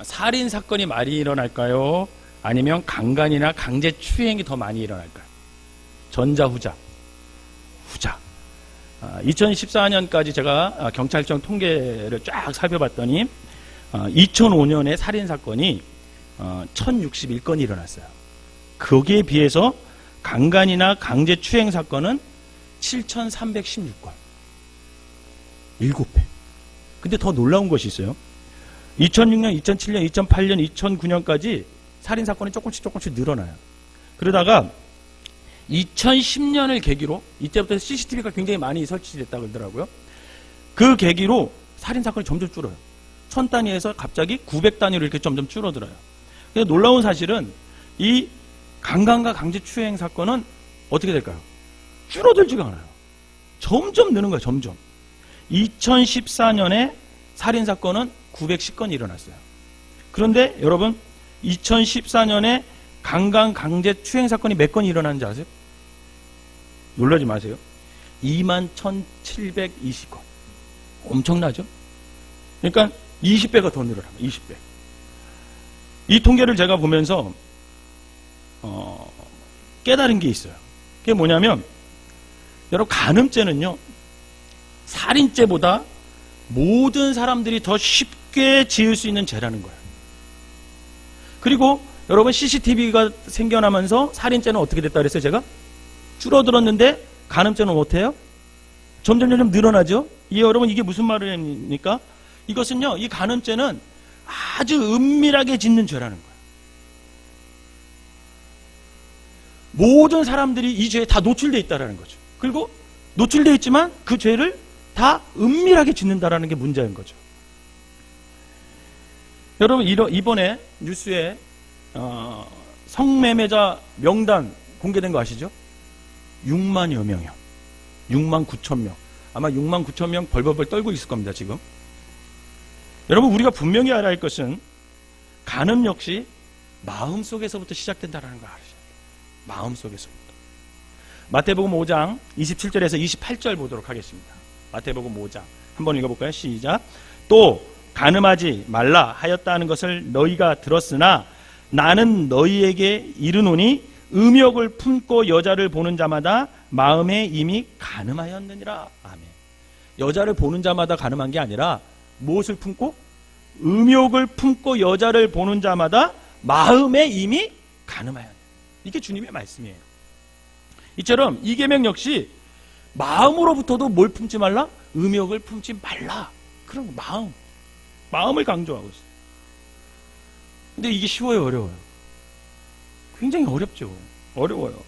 S4: 살인 사건이 많이 일어날까요? 아니면 강간이나 강제추행이 더 많이 일어날까요? 전자, 후자. 후자. 2014년까지 제가 경찰청 통계를 쫙 살펴봤더니 2005년에 살인 사건이 1061건이 일어났어요. 거기에 비해서 강간이나 강제추행 사건은 7316건. 7배. 근데 더 놀라운 것이 있어요. 2006년, 2007년, 2008년, 2009년까지 살인 사건이 조금씩 늘어나요. 그러다가 2010년을 계기로, 이때부터 CCTV가 굉장히 많이 설치됐다고 그러더라고요. 그 계기로 살인 사건이 점점 줄어요. 1000단위에서 갑자기 900단위로 이렇게 점점 줄어들어요. 근데 놀라운 사실은 이 강간과 강제추행 사건은 어떻게 될까요? 줄어들지가 않아요. 점점 느는 거예요. 점점. 2014년에 살인 사건은 910건이 일어났어요. 그런데 여러분, 2014년에 강간, 강제추행 사건이 몇 건이 일어났는지 아세요? 놀라지 마세요. 21,720건. 엄청나죠? 그러니까 20배가 더 늘어납니다. 20배. 이 통계를 제가 보면서 깨달은 게 있어요. 그게 뭐냐면, 여러분, 간음죄는요, 살인죄보다 모든 사람들이 더 쉽게 지을 수 있는 죄라는 거예요. 그리고 여러분, CCTV가 생겨나면서 살인죄는 어떻게 됐다 그랬어요? 제가 줄어들었는데 간음죄는 어때요? 점점 늘어나죠. 여러분, 이게 무슨 말입니까? 이것은요, 이 간음죄는 아주 은밀하게 짓는 죄라는 거예요. 모든 사람들이 이 죄에 다 노출되어 있다는 거죠. 그리고 노출되어 있지만 그 죄를 다 은밀하게 짓는다라는 게 문제인 거죠. 여러분, 이번에 뉴스에 성매매자 명단 공개된 거 아시죠? 6만여 명이요. 6만 9천 명. 아마 6만 9천 명 벌벌벌 떨고 있을 겁니다, 지금. 여러분, 우리가 분명히 알아야 할 것은 간음 역시 마음속에서부터 시작된다는 걸 알아야 돼요. 마음속에서부터. 마태복음 5장 27절에서 28절 보도록 하겠습니다. 마태복음 5장 한번 읽어볼까요? 시작. 또 간음하지 말라 하였다는 것을 너희가 들었으나 나는 너희에게 이르노니 음욕을 품고 여자를 보는 자마다 마음에 이미 간음하였느니라. 아멘. 여자를 보는 자마다 간음한 게 아니라 무엇을 품고? 음욕을 품고 여자를 보는 자마다 마음에 이미 간음하였느니라. 이게 주님의 말씀이에요. 이처럼 이 계명 역시 마음으로부터도 뭘 품지 말라? 음욕을 품지 말라. 그런 마음을 강조하고 있어요. 근데 이게 쉬워요, 어려워요? 굉장히 어렵죠. 어려워요.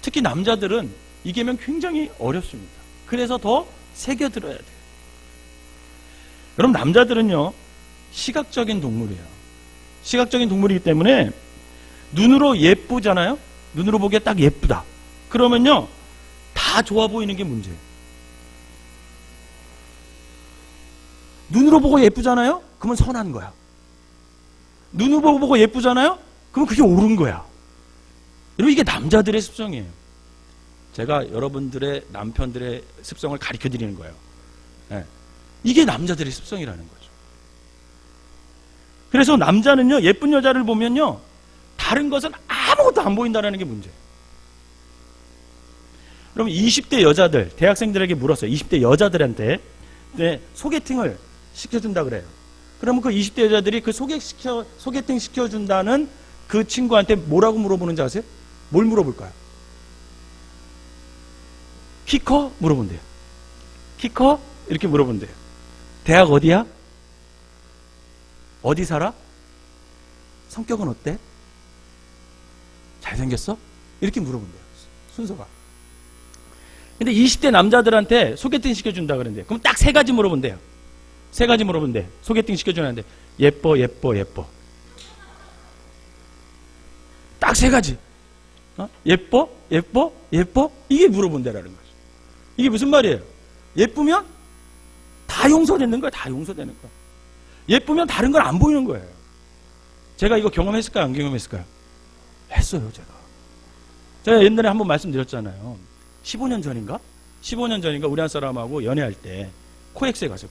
S4: 특히 남자들은 이 계명 굉장히 어렵습니다. 그래서 더 새겨들어야 돼요. 여러분, 남자들은요, 시각적인 동물이에요. 시각적인 동물이기 때문에 눈으로 예쁘잖아요? 눈으로 보기에 딱 예쁘다. 그러면요, 다 좋아 보이는 게 문제예요. 눈으로 보고 예쁘잖아요? 그러면 선한 거야. 눈으로 보고 예쁘잖아요? 그러면 그게 옳은 거야. 여러분, 이게 남자들의 습성이에요. 제가 여러분들의 남편들의 습성을 가르쳐 드리는 거예요. 네. 이게 남자들의 습성이라는 거죠. 그래서 남자는요, 예쁜 여자를 보면요, 다른 것은 아무것도 안 보인다는 게 문제예요. 그럼 20대 여자들, 대학생들에게 물었어요. 20대 여자들한테 소개팅을 시켜준다 그래요. 그러면 그 20대 여자들이 그 소개팅 시켜준다는 그 친구한테 뭐라고 물어보는지 아세요? 뭘 물어볼까요? 키 커? 물어본대요. 키 커? 이렇게 물어본대요. 대학 어디야? 어디 살아? 성격은 어때? 잘생겼어? 이렇게 물어본대요. 순서가. 근데 20대 남자들한테 소개팅 시켜준다 그러는데, 그럼 딱 3가지 물어본대요. 3가지 물어본대. 소개팅 시켜주는데, 예뻐. 딱 3가지. 예뻐? 이게 물어본대라는 거죠. 이게 무슨 말이에요? 예쁘면 다 용서되는 거야. 다 용서되는 거야. 예쁘면 다른 건 안 보이는 거예요. 제가 이거 경험했을까요? 안 경험했을까요? 했어요, 제가. 제가 옛날에 한번 말씀드렸잖아요. 15년 전인가 우리 한 사람하고 연애할 때 코엑스에 갔어요.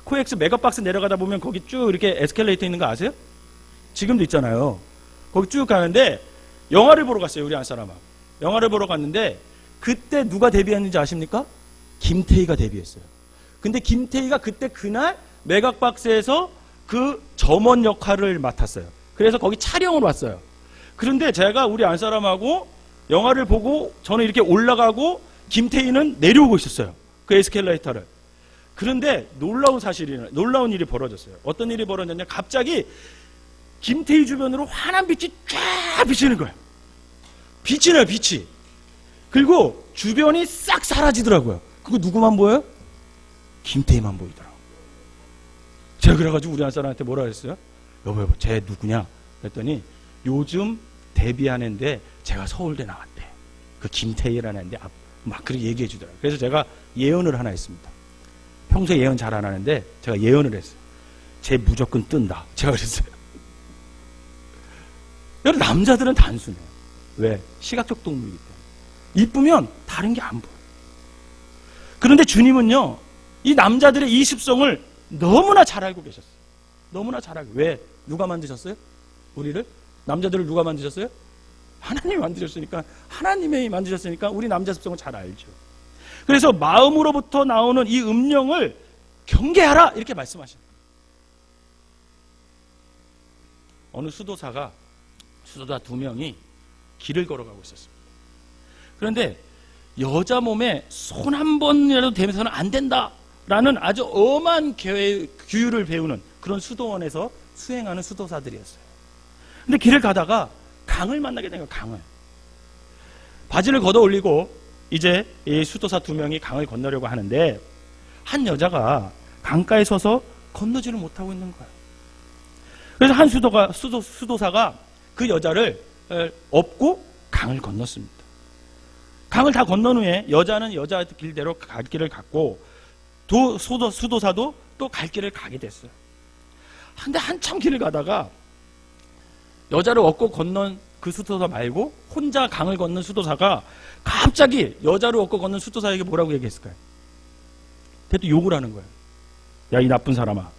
S4: 코엑스 메가박스 내려가다 보면 거기 쭉 이렇게 에스컬레이터 있는 거 아세요? 지금도 있잖아요. 거기 쭉 가는데 영화를 보러 갔어요. 우리 한 사람하고 영화를 보러 갔는데 그때 누가 데뷔했는지 아십니까? 김태희가 데뷔했어요. 근데 김태희가 그날 메가박스에서 그 점원 역할을 맡았어요. 그래서 거기 촬영을 왔어요. 그런데 제가 우리 안 사람하고 영화를 보고 저는 이렇게 올라가고 김태희는 내려오고 있었어요. 그 에스컬레이터를. 그런데 놀라운 일이 벌어졌어요. 어떤 일이 벌어졌냐? 갑자기 김태희 주변으로 환한 빛이 쫙 비치는 거예요. 빛이 나요, 빛이. 그리고 주변이 싹 사라지더라고요. 그거 누구만 보여요? 김태희만 보이더라고요. 제가 그래가지고 우리 한 사람한테 뭐라 그랬어요? 여보, 쟤 누구냐? 그랬더니 요즘 데뷔하는데 제가 서울대 나왔대. 그 김태희라는 애인데 막 그렇게 얘기해 주더라고요. 그래서 제가 예언을 하나 했습니다. 평소에 예언 잘 안 하는데 제가 예언을 했어요. 쟤 무조건 뜬다. 제가 그랬어요. 여러분, 남자들은 단순해요. 왜? 시각적 동물이기 때문에. 이쁘면 다른 게 안 보여요. 그런데 주님은요, 이 남자들의 이 습성을 너무나 잘 알고 계셨어요. 너무나 잘 알고. 왜? 누가 만드셨어요? 우리를? 남자들을 누가 만드셨어요? 하나님이 만드셨으니까, 하나님이 만드셨으니까 우리 남자 습성을 잘 알죠. 그래서 마음으로부터 나오는 이 음령을 경계하라 이렇게 말씀하십니다. 어느 수도사 2명이 길을 걸어가고 있었습니다. 그런데 여자 몸에 손 한 번이라도 대면서는 안 된다라는 아주 엄한 규율을 배우는 그런 수도원에서 수행하는 수도사들이었어요. 근데 길을 가다가 강을 만나게 된 거예요. 강을. 바지를 걷어 올리고 이제 이 수도사 2명이 강을 건너려고 하는데 한 여자가 강가에 서서 건너지를 못하고 있는 거예요. 그래서 한 수도사가 그 여자를 업고 강을 건넜습니다. 강을 다 건넌 후에 여자는 여자 길대로 갈 길을 갔고 수도사도 또 갈 길을 가게 됐어요. 근데 한참 길을 가다가 여자를 업고 건넌 그 수도사 말고 혼자 강을 건넌 수도사가 갑자기 여자를 업고 건넌 수도사에게 뭐라고 얘기했을까요? 대또 욕을 하는 거예요. 야, 이 나쁜 사람아.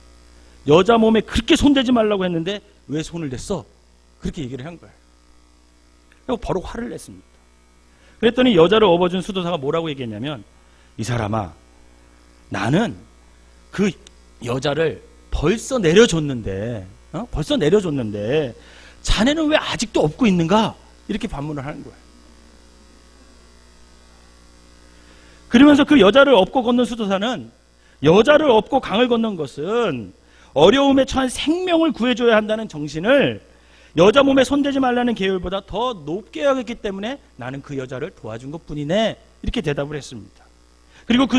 S4: 여자 몸에 그렇게 손대지 말라고 했는데 왜 손을 댔어? 그렇게 얘기를 한 거예요. 그리고 바로 화를 냈습니다. 그랬더니 여자를 업어준 수도사가 뭐라고 얘기했냐면, 이 사람아, 나는 그 여자를 벌써 내려줬는데 자네는 왜 아직도 업고 있는가? 이렇게 반문을 하는 거예요. 그러면서 그 여자를 업고 건넌 수도사는 여자를 업고 강을 건넌 것은 어려움에 처한 생명을 구해줘야 한다는 정신을 여자 몸에 손대지 말라는 계율보다 더 높게 여겼기 때문에 나는 그 여자를 도와준 것뿐이네. 이렇게 대답을 했습니다. 그리고 그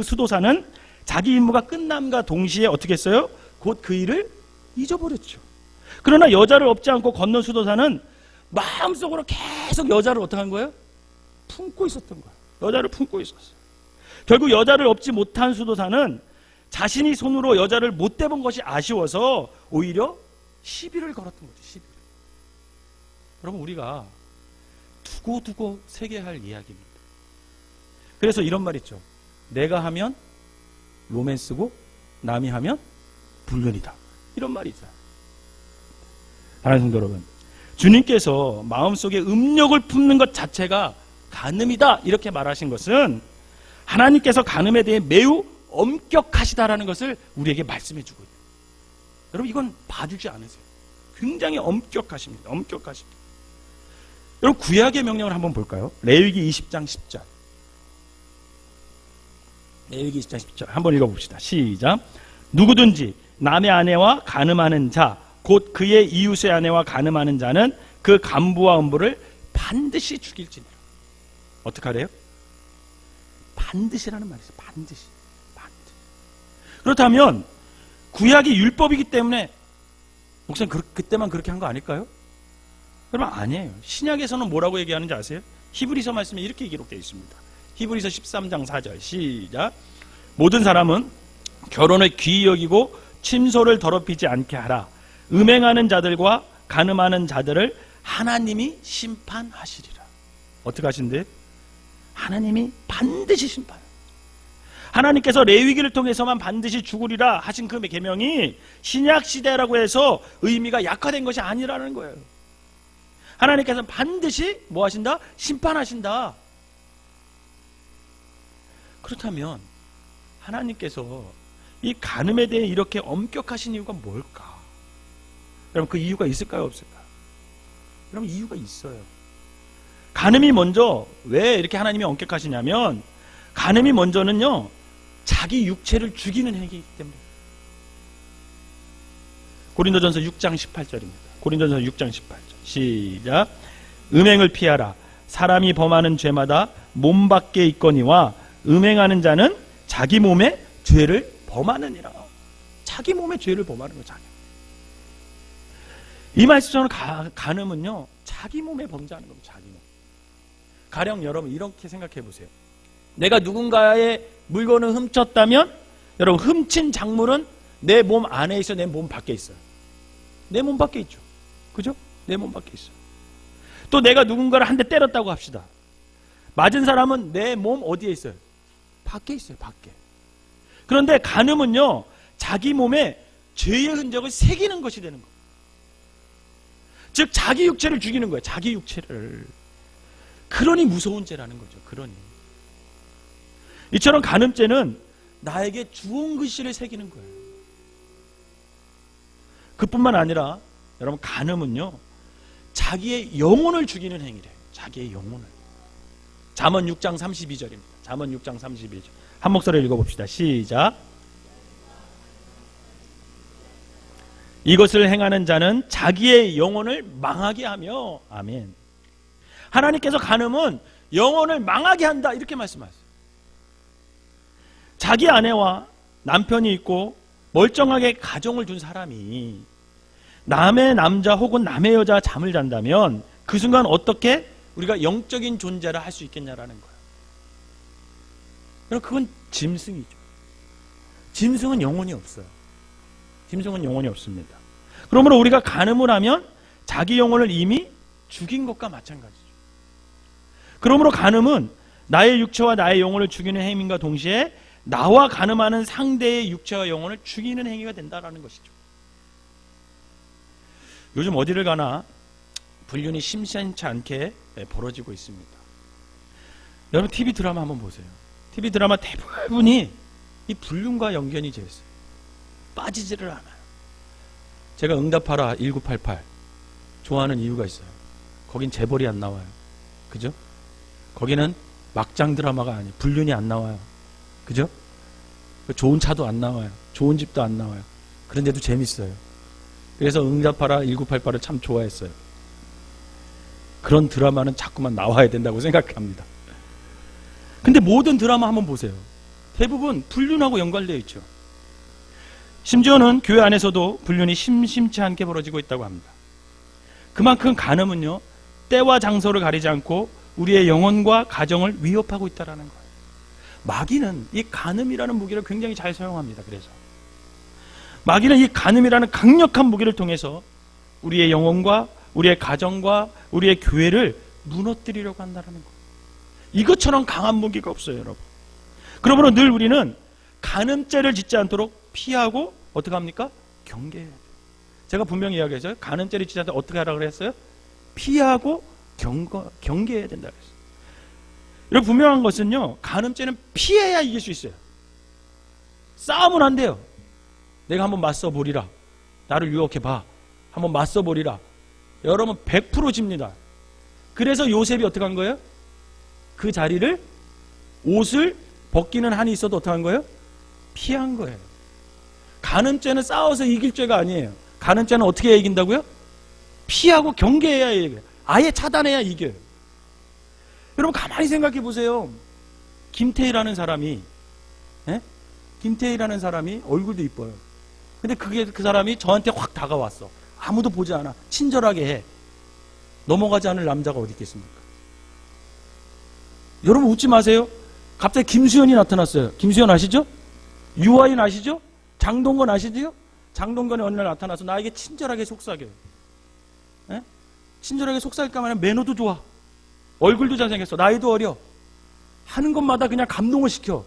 S4: 수도사는 자기 임무가 끝남과 동시에 어떻게 했어요? 곧 그 일을 잊어버렸죠. 그러나 여자를 업지 않고 건넌 수도사는 마음속으로 계속 여자를 어떻게 한 거예요? 품고 있었던 거예요. 여자를 품고 있었어요. 결국 여자를 업지 못한 수도사는 자신이 손으로 여자를 못 대본 것이 아쉬워서 오히려 시비를 걸었던 거죠. 시비. 여러분, 우리가 두고두고 새겨야 할 이야기입니다. 그래서 이런 말 있죠. 내가 하면 로맨스고 남이 하면 불륜이다. 이런 말이 있어요. 사랑하는 성도 여러분, 주님께서 마음속에 음욕을 품는 것 자체가 간음이다 이렇게 말하신 것은 하나님께서 간음에 대해 매우 엄격하시다라는 것을 우리에게 말씀해 주고 있어요. 여러분, 이건 봐주지 않으세요. 굉장히 엄격하십니다. 엄격하십니다. 여러분, 구약의 명령을 한번 볼까요? 레위기 20장 10절. 레위기 20장 10절 한번 읽어봅시다. 시작. 누구든지 남의 아내와 간음하는 자, 곧 그의 이웃의 아내와 간음하는 자는 그 간부와 음부를 반드시 죽일지니라. 어떻게 하래요? 반드시라는 말이 있어요. 반드시. 그렇다면 구약이 율법이기 때문에 목사님 그때만 그렇게 한 거 아닐까요? 여러분, 아니에요. 신약에서는 뭐라고 얘기하는지 아세요? 히브리서 말씀에 이렇게 기록되어 있습니다. 히브리서 13장 4절 시작. 모든 사람은 결혼을 귀히 여기고 침소를 더럽히지 않게 하라. 음행하는 자들과 간음하는 자들을 하나님이 심판하시리라. 어떻게 하신대? 하나님이 반드시 심판. 하나님께서 레위기를 통해서만 반드시 죽으리라 하신 그 계명이 신약 시대라고 해서 의미가 약화된 것이 아니라는 거예요. 하나님께서 반드시 뭐 하신다? 심판하신다. 그렇다면 하나님께서 이 간음에 대해 이렇게 엄격하신 이유가 뭘까? 여러분, 그 이유가 있을까요, 없을까요? 여러분, 이유가 있어요. 간음이 먼저 왜 이렇게 하나님이 엄격하시냐면, 간음이 먼저는요, 자기 육체를 죽이는 행위이기 때문에. 고린도전서 6장 18절입니다. 고린도전서 6장 18절. 시작. 음행을 피하라. 사람이 범하는 죄마다 몸 밖에 있거니와 음행하는 자는 자기 몸에 죄를 범하느니라. 자기 몸에 죄를 범하는 거예요. 자기. 이 말씀처럼 간음은요, 자기 몸에 범죄하는 겁니다. 자기 몸. 가령 여러분 이렇게 생각해 보세요. 내가 누군가의 물건을 훔쳤다면, 여러분, 훔친 작물은 내 몸 안에 있어요, 내 몸 밖에 있어요? 내 몸 밖에 있죠. 그죠? 내 몸 밖에 있어요. 또 내가 누군가를 한 대 때렸다고 합시다. 맞은 사람은 내 몸 어디에 있어요? 밖에 있어요. 밖에. 그런데 간음은요, 자기 몸에 죄의 흔적을 새기는 것이 되는 거예요. 즉 자기 육체를 죽이는 거예요. 자기 육체를. 그러니 무서운 죄라는 거죠. 그러니. 이처럼 간음죄는 나에게 주홍 글씨를 새기는 거예요. 그뿐만 아니라 여러분, 간음은요, 자기의 영혼을 죽이는 행위래요. 자기의 영혼을. 잠언 6장 32절입니다. 잠언 6장 32절. 한 목소리를 읽어봅시다. 시작. 이것을 행하는 자는 자기의 영혼을 망하게 하며. 아멘. 하나님께서 간음은 영혼을 망하게 한다, 이렇게 말씀하세요. 자기 아내와 남편이 있고 멀쩡하게 가정을 둔 사람이 남의 남자 혹은 남의 여자 잠을 잔다면 그 순간 어떻게 우리가 영적인 존재를 할 수 있겠냐라는 거예요. 여러분, 그건 짐승이죠. 짐승은 영혼이 없어요. 짐승은 영혼이 없습니다. 그러므로 우리가 간음을 하면 자기 영혼을 이미 죽인 것과 마찬가지죠. 그러므로 간음은 나의 육체와 나의 영혼을 죽이는 행위인가 동시에 나와 간음하는 상대의 육체와 영혼을 죽이는 행위가 된다는 것이죠. 요즘 어디를 가나 불륜이 심심치 않게 벌어지고 있습니다. 여러분, TV 드라마 한번 보세요. TV 드라마 대부분이 이 불륜과 연관이 되어 있어요. 빠지지를 않아요. 제가 응답하라 1988 좋아하는 이유가 있어요. 거긴 재벌이 안 나와요. 그죠? 거기는 막장 드라마가 아니에요. 불륜이 안 나와요. 그죠? 좋은 차도 안 나와요. 좋은 집도 안 나와요. 그런데도 재밌어요. 그래서 응답하라 1988을 참 좋아했어요. 그런 드라마는 자꾸만 나와야 된다고 생각합니다. 근데 모든 드라마 한번 보세요. 대부분 불륜하고 연관되어 있죠. 심지어는 교회 안에서도 불륜이 심심치 않게 벌어지고 있다고 합니다. 그만큼 간음은요, 때와 장소를 가리지 않고 우리의 영혼과 가정을 위협하고 있다는 거예요. 마귀는 이 간음이라는 무기를 굉장히 잘 사용합니다. 그래서 마귀는 이 간음이라는 강력한 무기를 통해서 우리의 영혼과 우리의 가정과 우리의 교회를 무너뜨리려고 한다는 거예요. 이것처럼 강한 무기가 없어요, 여러분. 그러므로 늘 우리는 간음죄를 짓지 않도록 피하고 어떻게 합니까? 경계해야 돼요. 제가 분명히 이야기했어요. 간음죄를 짓지 않도록 어떻게 하라고 그랬어요? 피하고 경계해야 된다 그랬어요. 여러분, 분명한 것은요, 간음죄는 피해야 이길 수 있어요. 싸우면 안 돼요. 내가 한번 맞서 보리라. 나를 유혹해 봐. 한번 맞서 보리라. 여러분 100% 집니다. 그래서 요셉이 어떻게 한 거예요? 그 자리를, 옷을 벗기는 한이 있어도 어떻게 한 거예요? 피한 거예요. 간음죄는 싸워서 이길 죄가 아니에요. 간음죄는 어떻게 해야 이긴다고요? 피하고 경계해야 이겨요. 아예 차단해야 이겨요. 여러분, 가만히 생각해 보세요. 김태희라는 사람이, 김태희라는 사람이 얼굴도 이뻐요. 근데 그 사람이 저한테 확 다가왔어. 아무도 보지 않아. 친절하게 해. 넘어가지 않을 남자가 어디 있겠습니까? 여러분, 웃지 마세요. 갑자기 김수현이 나타났어요. 김수현 아시죠? 유아인 아시죠? 장동건 아시죠? 장동건이 어느 날 나타나서 나에게 친절하게 속삭여요. 친절하게 속삭일까 말이야. 매너도 좋아. 얼굴도 잘생겼어. 나이도 어려. 하는 것마다 그냥 감동을 시켜.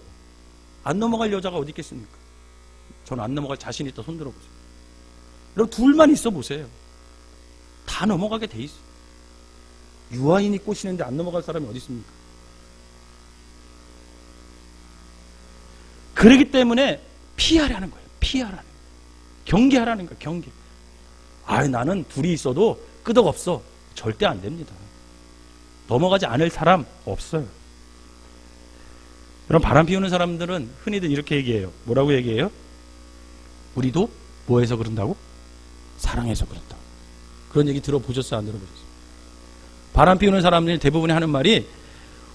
S4: 안 넘어갈 여자가 어디 있겠습니까? 저는 안 넘어갈 자신 있다. 손 들어보세요. 여러분 둘만 있어 보세요. 다 넘어가게 돼 있어. 유아인이 꼬시는데 안 넘어갈 사람이 어디 있습니까? 그렇기 때문에 피하라는 거예요. 피하라는 거예요. 경계하라는 거예요. 경계. 나는 둘이 있어도 끄덕없어. 절대 안 됩니다. 넘어가지 않을 사람 없어요. 그럼 바람 피우는 사람들은 흔히들 이렇게 얘기해요. 뭐라고 얘기해요? 우리도 뭐해서 그런다고? 사랑해서 그런다고. 그런 얘기 들어보셨어요? 안 들어보셨어요? 바람 피우는 사람들이 대부분이 하는 말이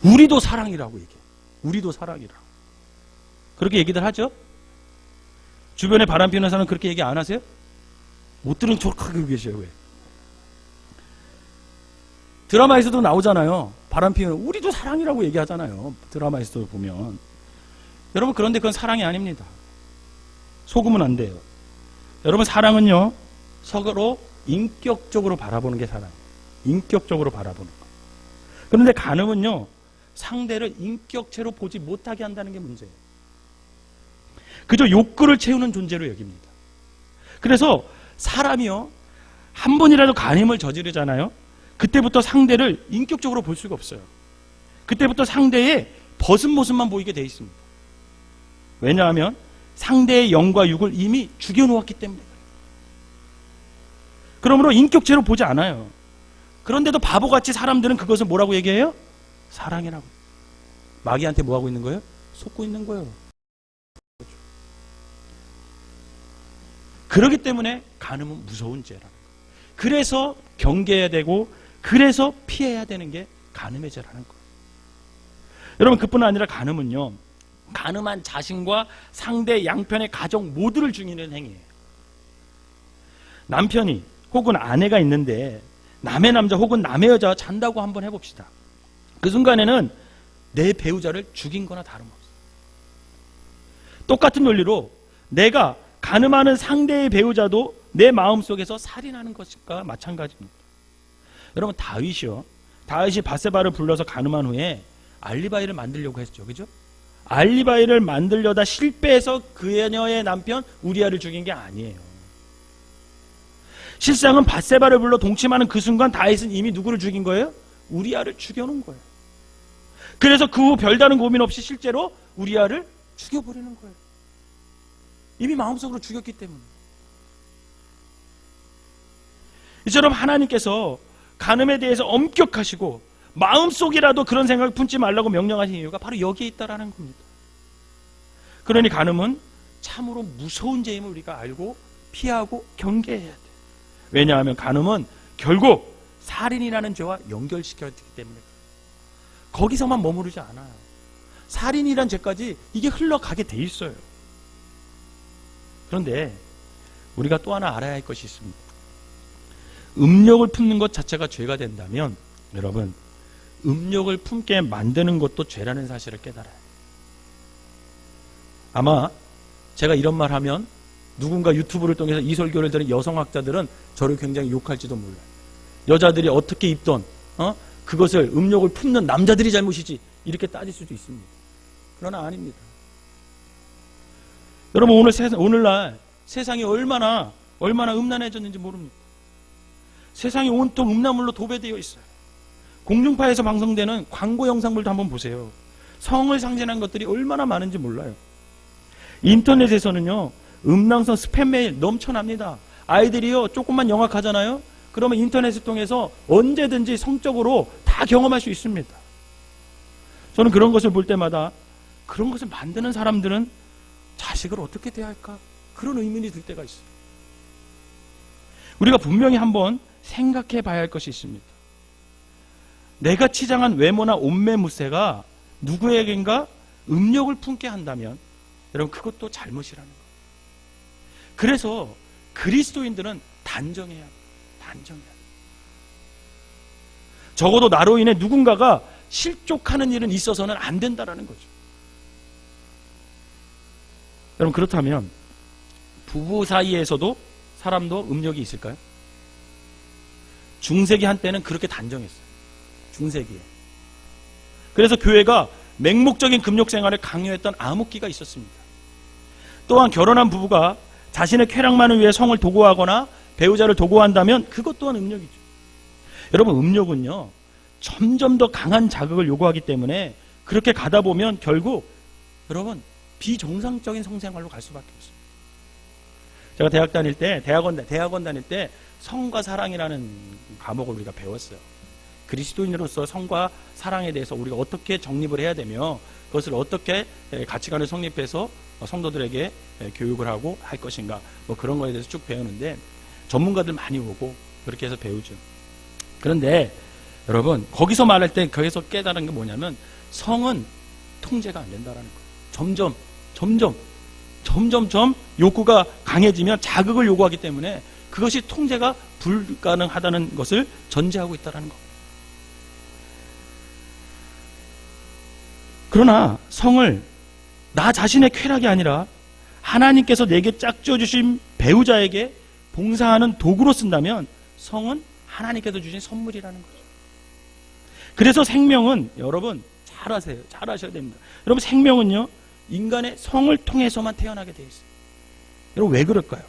S4: 우리도 사랑이라고 얘기해요. 우리도 사랑이라고. 그렇게 얘기들 하죠? 주변에 바람 피우는 사람은 그렇게 얘기 안 하세요? 못 들은 척하고 계셔요. 왜? 드라마에서도 나오잖아요. 바람 피우는 우리도 사랑이라고 얘기하잖아요. 드라마에서도 보면. 여러분 그런데 그건 사랑이 아닙니다. 속으면 안 돼요. 여러분 사랑은요 서로 인격적으로 바라보는 게 사랑이에요. 인격적으로 바라보는 거. 그런데 간음은요 상대를 인격체로 보지 못하게 한다는 게 문제예요. 그저 욕구를 채우는 존재로 여깁니다. 그래서 사람이요 한 번이라도 간음을 저지르잖아요. 그때부터 상대를 인격적으로 볼 수가 없어요. 그때부터 상대의 벗은 모습만 보이게 돼 있습니다. 왜냐하면 상대의 영과 육을 이미 죽여놓았기 때문에 그래요. 그러므로 인격체로 보지 않아요. 그런데도 바보같이 사람들은 그것을 뭐라고 얘기해요? 사랑이라고. 마귀한테 뭐하고 있는 거예요? 속고 있는 거예요. 그렇기 때문에 간음은 무서운 죄라는 거예요. 그래서 경계해야 되고 그래서 피해야 되는 게 간음의 죄라는 거예요. 여러분 그뿐 아니라 간음은요 간음한 자신과 상대 양편의 가정 모두를 죽이는 행위예요. 남편이 혹은 아내가 있는데 남의 남자 혹은 남의 여자와 잔다고 한번 해봅시다. 그 순간에는 내 배우자를 죽인 거나 다름없어요. 똑같은 논리로 내가 간음하는 상대의 배우자도 내 마음속에서 살인하는 것과 마찬가지입니다. 여러분 다윗이 바세바를 불러서 간음한 후에 알리바이를 만들려고 했죠. 그죠? 알리바이를 만들려다 실패해서 그녀의 남편 우리아를 죽인 게 아니에요. 실상은 바세바를 불러 동침하는 그 순간 다윗은 이미 누구를 죽인 거예요? 우리아를 죽여놓은 거예요. 그래서 그 후 별다른 고민 없이 실제로 우리아를 죽여버리는 거예요. 이미 마음속으로 죽였기 때문에. 이처럼 하나님께서 간음에 대해서 엄격하시고 마음속이라도 그런 생각을 품지 말라고 명령하신 이유가 바로 여기에 있다라는 겁니다. 그러니 간음은 참으로 무서운 죄임을 우리가 알고 피하고 경계해야 돼. 왜냐하면 간음은 결국 살인이라는 죄와 연결시켜지기 때문에 거기서만 머무르지 않아요. 살인이란 죄까지 이게 흘러가게 돼 있어요. 그런데 우리가 또 하나 알아야 할 것이 있습니다. 음욕을 품는 것 자체가 죄가 된다면 여러분 음욕을 품게 만드는 것도 죄라는 사실을 깨달아요. 아마 제가 이런 말 하면 누군가 유튜브를 통해서 이 설교를 들은 여성학자들은 저를 굉장히 욕할지도 몰라요. 여자들이 어떻게 입던 그것을 음욕을 품는 남자들이 잘못이지 이렇게 따질 수도 있습니다. 그러나 아닙니다. 여러분 오늘날 세상이 얼마나 음란해졌는지 모릅니다. 세상이 온통 음란물로 도배되어 있어요. 공중파에서 방송되는 광고 영상물도 한번 보세요. 성을 상징한 것들이 얼마나 많은지 몰라요. 인터넷에서는요 음란성 스팸 메일 넘쳐납니다. 아이들이요 조금만 영악하잖아요. 그러면 인터넷을 통해서 언제든지 성적으로 다 경험할 수 있습니다. 저는 그런 것을 볼 때마다 그런 것을 만드는 사람들은 자식을 어떻게 대할까? 그런 의문이 들 때가 있어요. 우리가 분명히 한번 생각해 봐야 할 것이 있습니다. 내가 치장한 외모나 옷매무새가 누구에겐가 음욕을 품게 한다면 여러분 그것도 잘못이라는 거예요. 그래서 그리스도인들은 단정해야 돼요. 단정해야 돼요. 적어도 나로 인해 누군가가 실족하는 일은 있어서는 안 된다라는 거죠. 여러분 그렇다면 부부 사이에서도 사람도 음욕이 있을까요? 중세기 한때는 그렇게 단정했어요. 중세기에 그래서 교회가 맹목적인 금욕 생활을 강요했던 암흑기가 있었습니다. 또한 결혼한 부부가 자신의 쾌락만을 위해 성을 도구하거나 배우자를 도구한다면 그것 또한 음욕이죠. 여러분, 음욕은요 점점 더 강한 자극을 요구하기 때문에 그렇게 가다 보면 결국 여러분 비정상적인 성생활로 갈 수밖에 없습니다. 제가 대학원 다닐 때 성과 사랑이라는 과목을 우리가 배웠어요. 그리스도인으로서 성과 사랑에 대해서 우리가 어떻게 정립을 해야 되며 그것을 어떻게 가치관을 성립해서 성도들에게 교육을 하고 할 것인가, 뭐 그런 거에 대해서 쭉 배우는데 전문가들 많이 오고 그렇게 해서 배우죠. 그런데 여러분, 거기서 말할 때 거기서 깨달은 게 뭐냐면 성은 통제가 안 된다라는 거예요. 점점 욕구가 강해지면 자극을 요구하기 때문에 그것이 통제가 불가능하다는 것을 전제하고 있다는 겁니다. 그러나 성을 나 자신의 쾌락이 아니라 하나님께서 내게 짝지어 주신 배우자에게 봉사하는 도구로 쓴다면 성은 하나님께서 주신 선물이라는 거죠. 그래서 생명은 여러분 잘 아셔야 됩니다. 여러분, 생명은요 인간의 성을 통해서만 태어나게 되어 있어요. 여러분, 왜 그럴까요?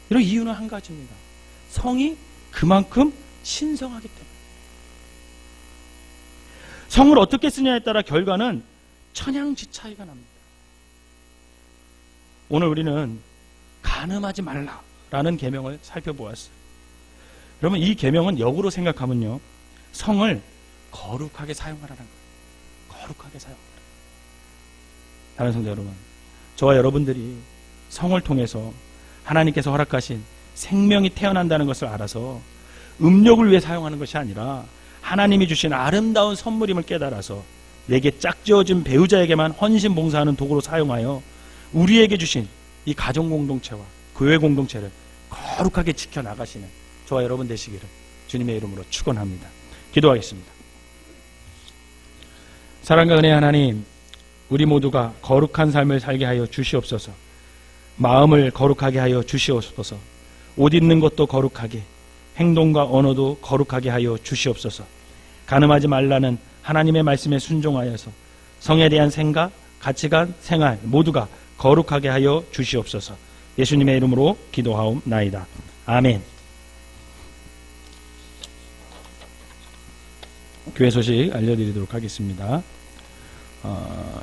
S4: 이런 이유는 한 가지입니다. 성이 그만큼 신성하기 때문에. 성을 어떻게 쓰냐에 따라 결과는 천양지 차이가 납니다. 오늘 우리는 간음하지 말라라는 계명을 살펴보았어요. 여러분, 이 계명은 역으로 생각하면요 성을 거룩하게 사용하라는 거예요. 거룩하게 사용하라. 다른 성도 여러분, 저와 여러분들이 성을 통해서 하나님께서 허락하신 생명이 태어난다는 것을 알아서 음욕을 위해 사용하는 것이 아니라 하나님이 주신 아름다운 선물임을 깨달아서 내게 짝지어진 배우자에게만 헌신 봉사하는 도구로 사용하여 우리에게 주신 이 가정 공동체와 교회 공동체를 거룩하게 지켜나가시는 저와 여러분 되시기를 주님의 이름으로 축원합니다. 기도하겠습니다. 사랑과 은혜의 하나님, 우리 모두가 거룩한 삶을 살게 하여 주시옵소서. 마음을 거룩하게 하여 주시옵소서. 옷 입는 것도 거룩하게, 행동과 언어도 거룩하게 하여 주시옵소서. 간음하지 말라는 하나님의 말씀에 순종하여서 성에 대한 생각, 가치관, 생활 모두가 거룩하게 하여 주시옵소서. 예수님의 이름으로 기도하옵나이다. 아멘. 교회 소식 알려드리도록 하겠습니다.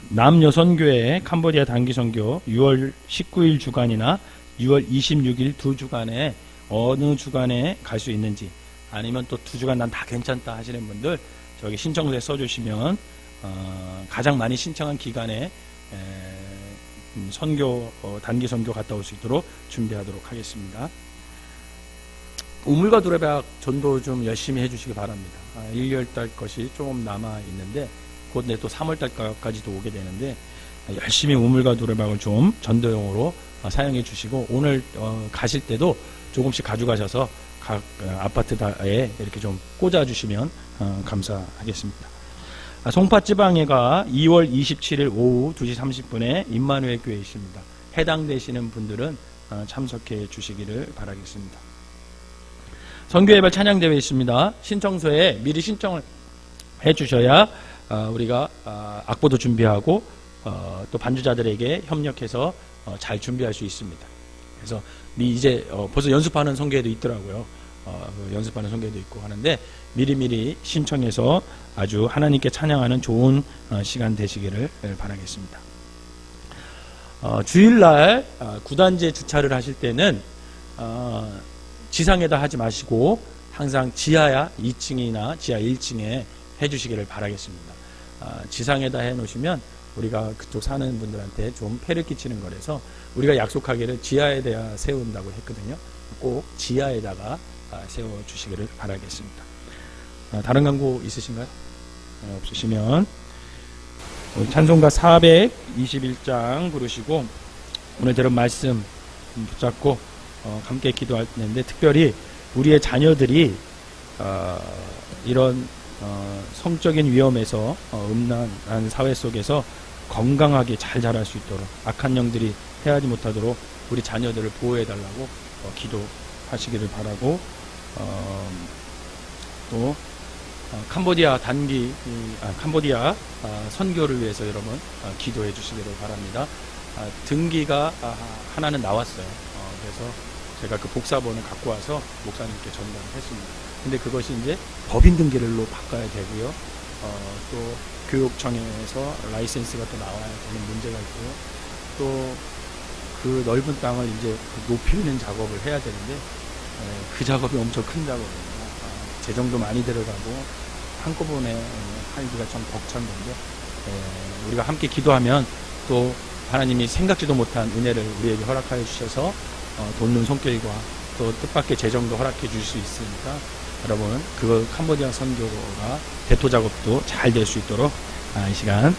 S4: 남여선교회 캄보디아 단기선교 6월 19일 주간이나 6월 26일 두 주간에 어느 주간에 갈 수 있는지, 아니면 또 두 주간 난 다 괜찮다 하시는 분들 저기 신청서에 써주시면 가장 많이 신청한 기간에 선교 단기 선교 갔다 올 수 있도록 준비하도록 하겠습니다. 우물과 두레박 전도 좀 열심히 해주시기 바랍니다. 1, 2월달 것이 조금 남아 있는데 곧 내 또 3월달까지도 오게 되는데 열심히 우물과 두레박을 좀 전도용으로 사용해 주시고, 오늘 가실 때도 조금씩 가져가셔서 각 아파트에 이렇게 좀 꽂아주시면 감사하겠습니다. 송파지방회가 2월 27일 오후 2시 30분에 임마누엘 교회에 있습니다. 해당되시는 분들은 참석해 주시기를 바라겠습니다. 선교예발 찬양대회 있습니다. 신청서에 미리 신청을 해 주셔야 우리가 악보도 준비하고 또 반주자들에게 협력해서 잘 준비할 수 있습니다. 그래서 이제 벌써 연습하는 선교회도 있더라고요. 연습하는 선교회도 있고 하는데 미리미리 신청해서 아주 하나님께 찬양하는 좋은 시간 되시기를 바라겠습니다. 주일날 구단지에 주차를 하실 때는 지상에다 하지 마시고 항상 지하 2층이나 지하 1층에 해주시기를 바라겠습니다. 지상에다 해놓으시면 우리가 그쪽 사는 분들한테 좀 폐를 끼치는 거라서 우리가 약속하기를 지하에다 세운다고 했거든요. 꼭 지하에다가 세워주시기를 바라겠습니다. 다른 광고 있으신가요? 없으시면 찬송가 421장 부르시고 오늘 들은 말씀 붙잡고 함께 기도하는데, 특별히 우리의 자녀들이 이런 성적인 위험에서 음란한 사회 속에서 건강하게 잘 자랄 수 있도록, 악한 영들이 해하지 못하도록 우리 자녀들을 보호해달라고 기도하시기를 바라고, 또 캄보디아 캄보디아 선교를 위해서 여러분 기도해 주시기를 바랍니다. 등기가 하나는 나왔어요. 그래서 제가 그 복사본을 갖고 와서 목사님께 전달을 했습니다. 근데 그것이 이제 법인 등기를로 바꿔야 되고요. 또 교육청에서 라이센스가 또 나와야 되는 문제가 있고요. 또 그 넓은 땅을 이제 높이는 작업을 해야 되는데 그 작업이 엄청 큰 작업입니다. 재정도 많이 들어가고 한꺼번에 하기가 좀 벅찬 건데 우리가 함께 기도하면 또 하나님이 생각지도 못한 은혜를 우리에게 허락하여 주셔서 돕는 손길과 또 뜻밖의 재정도 허락해 줄 수 있으니까 여러분 그 캄보디아 선교가 대토 작업도 잘 될 수 있도록 이 시간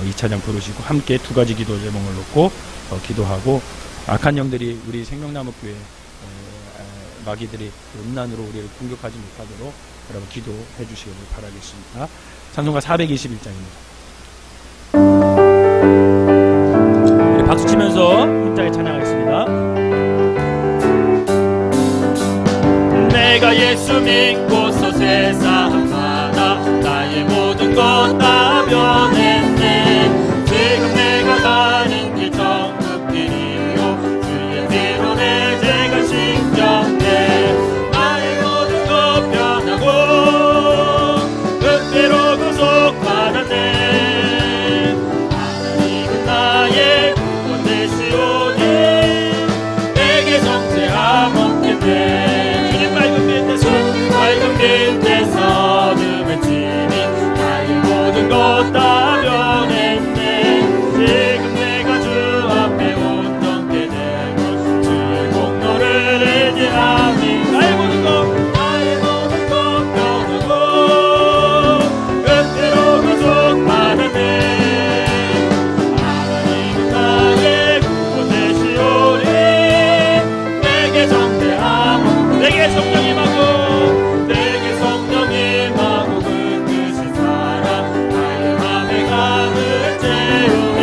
S4: 이 찬양 부르시고 함께 두 가지 기도 제목을 놓고 기도하고 악한 영들이 우리 생명나무 교회 마귀들이 음란으로 우리를 공격하지 못하도록 여러분 기도해 주시기를 바라겠습니다. 찬송가 421장입니다. 우리 박수 치면서 힘차게 찬양하겠습니다. 내가 예수 믿고서 세상마다 나의 모든 것 다 변했네. 지금 내가 가는 길 천국 길이요 주의 뒤로 내 죄가 신경해. 나의 모든 것 변하고 그때로 구속받았네. 하나님은 나의 구원 되시오니 내게 정죄함 없겠네. 주님 밝은 빛에서 어둠을 치니 나의 모든 것 다 변했네. 지금 내가 주 앞에 온전케 되고 주의 공로를 의지하니 나의 모든 것 변하고 그때로 구속받았네. 하나님은 나의 구원 되시오니 내게 정죄함 내게 성령 임하고 내게 성령 임하고 그 뜻이 살아 나의 맘에 가득 채우며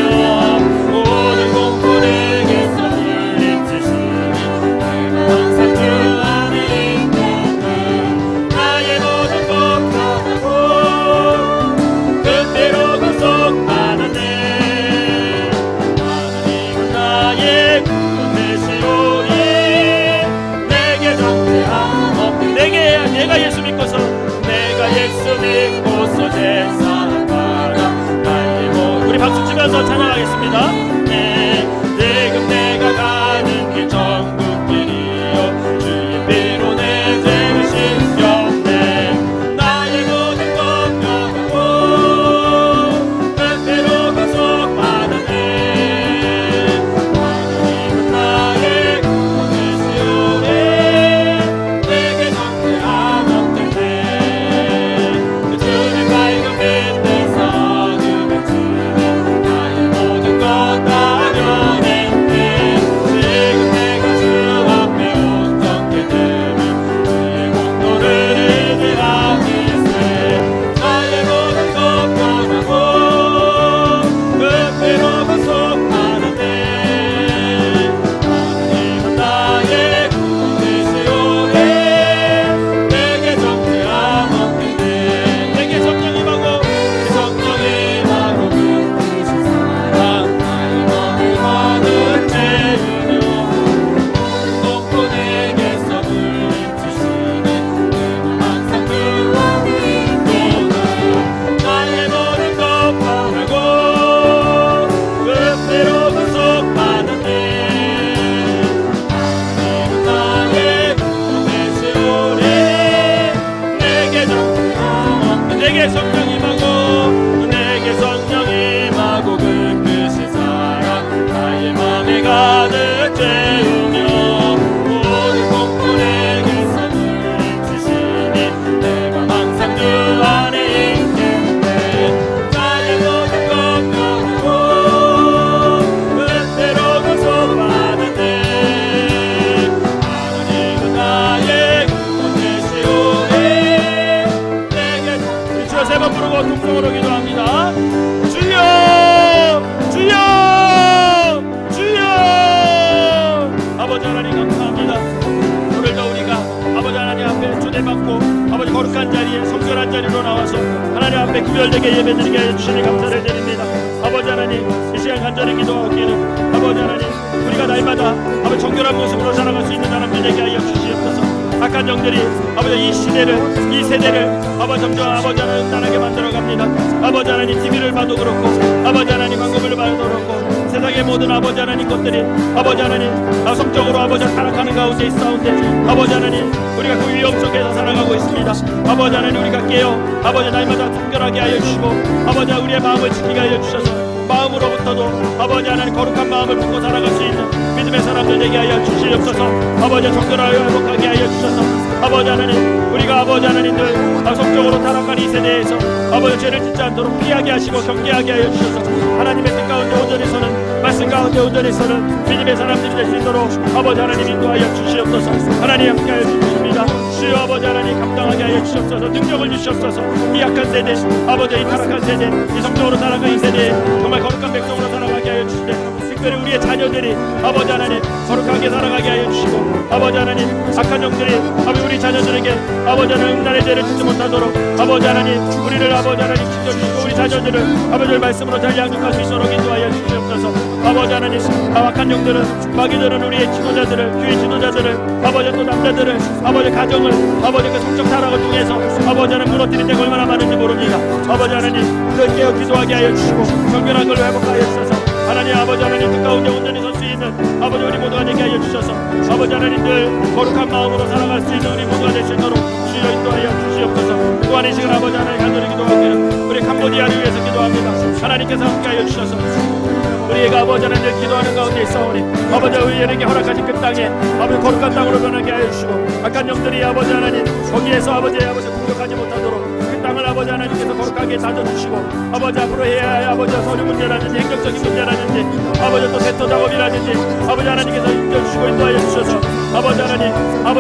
S4: 모든 공포 내게서 물리치시니 내가 항상 주 안에 있겠네. 나의 모든 것 변하고 그때로 구속받았네. 하나님은 나의 구원 되시오니 내게 정죄함 없네. 내가 예수 믿고서 세상 살아 나의 모든 우리 박수 치면서 찬양하겠습니다. 지금 내가 가는 길 천국 길이요 주의 피로 내 죄를 씻겼네. 나의 모든 것 변하고 그때로 구속받았네. 하나님은 나의 구원 되시오니 내게 정죄함 없겠네. 주님 밝은 빛에서 어둠을 치니 나의 모든 것 다 변했네. 지금 내가 주 앞에 온전케 되면 주의 공로를 의지하겠네. 나의 모든 것 변하고 그때로 구속받았네. 하나님은 나의 구원 되시오니 내게 정죄함 없겠네. 내게 성령 임하고 그 뜻이 살아 나의 맘을 가득 채우며 모든 공포 내게서 물리치시니 내가 항상 주 안에 있구나. 나의 모든 것 변하고 그때로 구속받았네. 하나님은 나의 구원 되시오니 내게 정죄함 없네. 내게 성령 임하고 그 뜻이 살아 나의 맘에 가득 채우며 모든 공포 내게서 물리치시니 내가 항상 주 안에 있겠네. 나의 모든 것 변하고 그때로 구속받았네. 하나님은 나의 구원 되시오니 내게 주여 세 번 부르고 동성으로 기도합니다. 주여 주여 주여. 아버지 하나님 감사합니다. 오늘도 우리가 아버지 하나님 앞에 초대받고 아버지 거룩한 거룩한 자리에 성결한 자리로 나와서 하나님 앞에 구별되게 예배드리게 하여 주시니 감사를 드립니다. 아버지 하나님, 이 시간 간절히 기도하기에는 아버지 하나님, 우리가 날마다 아버지 정결한 모습으로 살아갈 수 있는 사람들 되게 하여 주시옵소서. 악한 영들이 아버지 이 시대를, 이 세대를 아버지 점점 아버지 하나님 음란하게 만들어갑니다. 아버지 하나님 TV를 봐도 그렇고 아버지 하나님 광고를 봐도 그렇고 세상의 모든 아버지 하나님 것들이 아버지 하나님 성적으로 아버지 타락하는 가운데 있사온데 아버지 하나님 우리가 그 위험 속에서 살아가고 있습니다. 아버지 하나님 우리가 깨어 아버지 날마다 성결하게 하여 주시고 아버지 우리의 마음을 지키게 하여 주셔서 마음으로부터도 아버지 하나님 거룩한 마음을 품고 살아갈 수 있는 믿음의 사람들 되게 하여 주시옵소서. 아버지 정결하여 회복하게 하여 주셔서 아버지 하나님 우리가 아버지 하나님들 성적으로 타락한 이 세대에서 아버지 죄를 짓지 않도록 피하게 하시고 경계하게 하여 주셔서 하나님의 뜻 가운데 온전히 서는 말씀 가운데 온전히 서는 믿음의 사람들이 될 수 있도록 아버지 하나님 인도하여 주시옵소서. 하나님 함께 하여 주십니다. 주여 아버지 하나님 감당하게 하여 주시옵소서. 능력을 주시옵소서. 이 약한 세대 아버지 이 타락한 세대 이 성적으로 살아간 이 세대에 정말 거룩한 백성으로 살아가게 하여 주시되 특별히 우리의 자녀들이 아버지 하나님 거룩하게 살아가게 하여 주시고 아버지 하나님 악한 영들이 아버지 우리 자녀들에게 아버지 하나님 음란의 죄를 짓지 못하도록 아버지 하나님 우리를 아버지 하나님 지켜주시고 우리 자녀들을 아버지의 말씀으로 잘 양육할 수 있도록 인도하여 주시옵소서. 아버지 하나님 악한 영들은 마귀들은 우리의 지도자들을 교회 지도자들을 아버지 또 남자들을 아버지 가정을 아버지 그 성적 타락을 통해서 아버지 하나님 무너뜨릴 때가 얼마나 많은지 모릅니다. 아버지 하나님 그걸 깨어 기도하게 하여 주시고 정결한 걸로 회복하여 주셔서 하나님 아버지 하나님 뜻 가운데 온전히 설 수 있는 아버지 우리 모두가 되게 하여 주셔서 아버지 하나님 늘 거룩한 마음으로 살아갈 수 있는 우리 모두가 될 수 있도록 주여 인도하여 주시옵소서. 또한 이 시간 아버지 하나님 간절히 기도하기를 우리 캄보디아를 위해서 기도합니다. 하나님께서 함께하여 주셔서 우리가 아버지 하나님 늘 기도하는 가운데 있사오니 아버지 우리에게 허락하신 그 땅에 아버지 거룩한 땅으로 변하게 하여 주시고 악한 영들이 아버지 하나님 거기에서 아버지 공격하지 못하도록 그 땅을 아버지 하나님께서 거룩하게 다져주시고 아버지 앞으로 해야 할 아버지 서류 문제라든지 행정적인 문제라든지 아버지 또 세터 작업이라든지 아버지 하나님께서 인도해주시고 인도하여 주셔서 아버지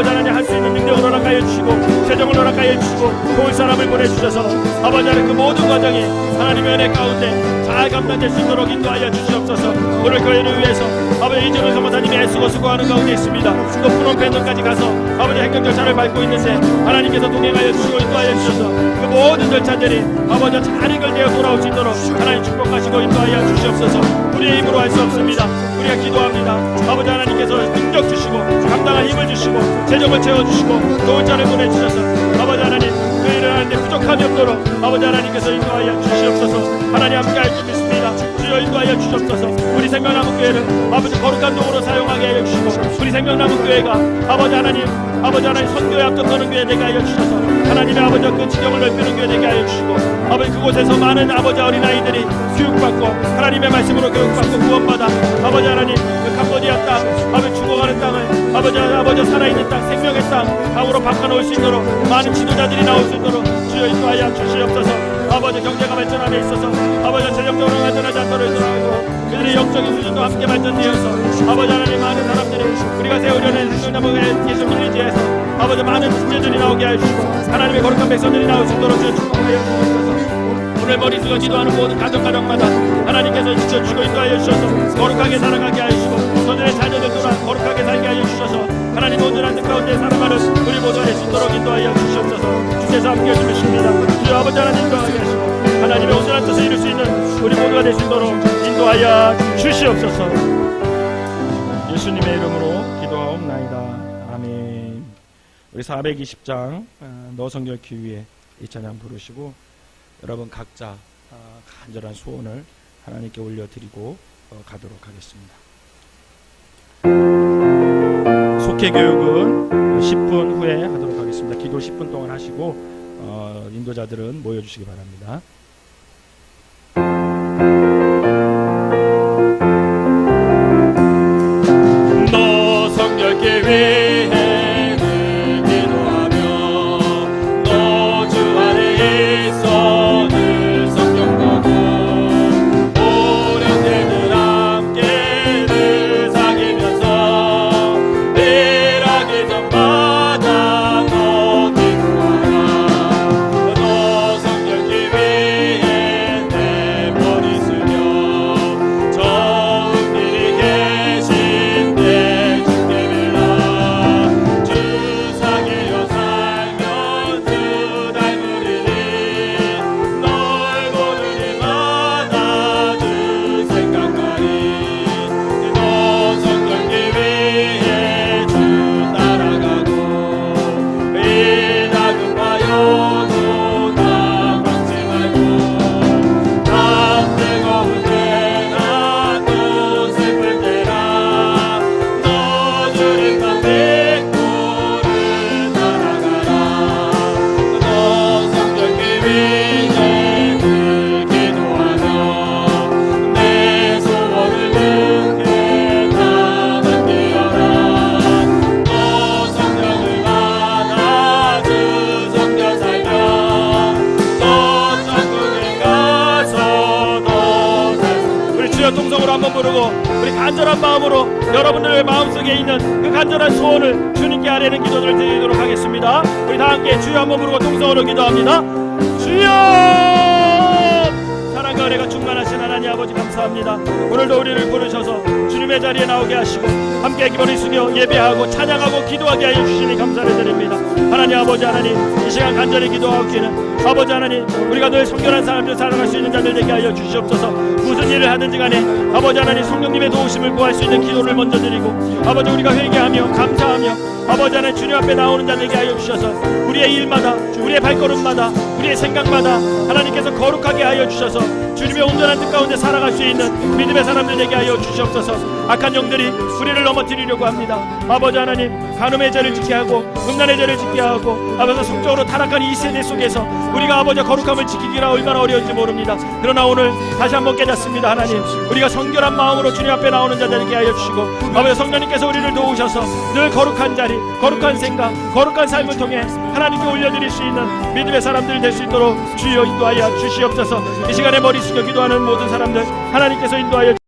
S4: 하나님 할 수 있는 능력을 허락하여 주시고 재정을 허락하여 주시고 좋은 사람을 보내주셔서 아버지 하나님 그 모든 과정이 하나님의 은혜 가운데 잘 감당될 수 있도록 인도하여 주시옵소서. 오늘 교회를 위해서 아버지 이정은 사모사님이 애쓰고 수고하는 가운데 있습니다. 또 프롬펜더까지 가서 아버지 행정 절차를 밟고 있는데 하나님께서 동행하여 주시고 인도하여 주셔서 그 모든 절차들이 아버지 잘 해결되어 돌아올 수 있도록 하나님 축복하시고 인도하여 주시옵소서. 우리의 힘으로 할 수 없습니다. 우리가 기도합니다. 아버지 하나님께서 능력 주시고 감당할 힘을 주시고 재정을 채워주시고 좋은 자를 보내주셔서 아버지 하나님 그 일을 하는데 부족함이 없도록 아버지 하나님께서 인도하여 주시옵소서. 하나님 함께할 줄 믿습니다. 주여 인도하여 주시옵소서. 우리 생명나무 교회를 아버지 거룩한 도구로 사용하게 하여 주시고 우리 생명나무 교회가 아버지 하나님 선교에 앞장서는 교회 되게 하여 주셔서 하나님의 아버지 그 지경을 넓히는 교회 되게 하여 주시고 아버지 그곳에서 많은 아버지 어린아이들이 교육받고 하나님의 말씀으로 교육받고 구원받아 아버지 하나님 그 캄보디아 땅 아버지 죽어가는 땅을 아버지 살아있는 땅 생명의 땅으로 바꿔놓을 수 있도록 많은 지도자들이 나올 수 있도록 주여 인도하여 주시옵소서. 아버지 경제가 발전함에 있어서 아버지 재정적으로 발전하지 않도록 인도하고 그들의 영적인 수준도 함께 발전되어서 아버지 하나님 많은 사람들이 우리가 세우려는 생명나무의 예수 빌리지에서 아버지 많은 문제들이 나오게 해주시고 하나님의 거룩한 백성들이 나올 수 있도록 주여 축복하여 주시옵소서. 오늘 머릿속에 기도하는 모든 가정마다 하나님께서 지켜주시고 인도하여 주셔서 거룩하게 살아가게 하시고 저들의 자녀들 또한 거룩하게 살게 하여 주셔서 하나님 온전한 뜻 가운데 살아가는 우리 모두가 될 수 있도록 인도하여 주시옵소서. 주께서 함께해 주십니다. 주여 아버지 하나님 인도하게 하시고 하나님의 온전한 뜻을 이룰 수 있는 우리 모두가 될 수 있도록 인도하여 주시옵소서. 예수님의 이름으로 기도하옵나이다. 아멘. 우리 420장 너 성결케 위해 이 찬양 부르시고 여러분 각자 간절한 소원을 하나님께 올려드리고 가도록 하겠습니다. 속회 교육은 10분 후에 하도록 하겠습니다. 기도 10분 동안 하시고 인도자들은 모여주시기 바랍니다.
S5: 너 성결케 위해 늘 기도하며 너 주 안에 있어 늘 성경하고 오랜 함께 늘 사귀면서 일하기 전마다 너 기도하라. 너 성결케 위해 이제는 기도하며 내 소원을 듣게 다 맡기어라. 또 성령을 받아 주 섬겨 살며 또 천국에 가서도
S4: 우리 주여 통성으로 한번 부르고 우리 간절한 마음으로 여러분들의 마음속에 있는 그 간절한 소원을 주님께 아뢰는 기도를 드리도록 하겠습니다. 우리 다 함께 주여 한번 부르고 통성으로 기도합니다. 주여! 사랑과 은혜가 충만하신 하나님 아버지 감사합니다. 오늘도 우리를 부르셔서 주님의 자리에 나오게 하시고 함께 기도를 숙여 예배하고 찬양하고 기도하게 하여 주시니 감사를 드립니다. 하나님 아버지 하나님 이 시간 간절히 기도하옵기는 아버지 하나님 우리가 늘 성결한 사람들 살아갈 수 있는 자들 되게 하여 주시옵소서. 무슨 일을 하든지 간에 아버지 하나님 성령님의 도우심을 구할 수 있는 기도를 먼저 드리고 아버지 우리가 회개하며 감사하며 아버지 하나님 주님 앞에 나오는 자 되게 하여 주셔서 우리의 일마다 우리의 발걸음마다 우리의 생각마다 하나님께서 거룩하게 하여 주셔서 주님의 온전한 뜻 가운데 살아갈 수 있는 믿음의 사람들 되게 하여 주시옵소서. 악한 영들이 우리를 넘어뜨리려고 합니다. 아버지 하나님 간음의 죄를 짓게 하고 음란의 죄를 짓게 하고 아버지 성적으로 타락한 이 세대 속에서 우리가 아버지 거룩함을 지키기가 얼마나 어려운지 모릅니다. 그러나 오늘 다시 한번 깨닫습니다. 하나님 우리가 성결한 마음으로 주님 앞에 나오는 자들 되게 하여 주시고 아버지 성령님께서 우리를 도우셔서 늘 거룩한 자리 거룩한 생각 거룩한 삶을 통해 하나님께 올려드릴 수 있는 믿음의 사람들 될 수 있도록 주여 인도하여 주시옵소서. 이 시간에 머리 숙여 기도하는 모든 사람들 하나님께서 인도하여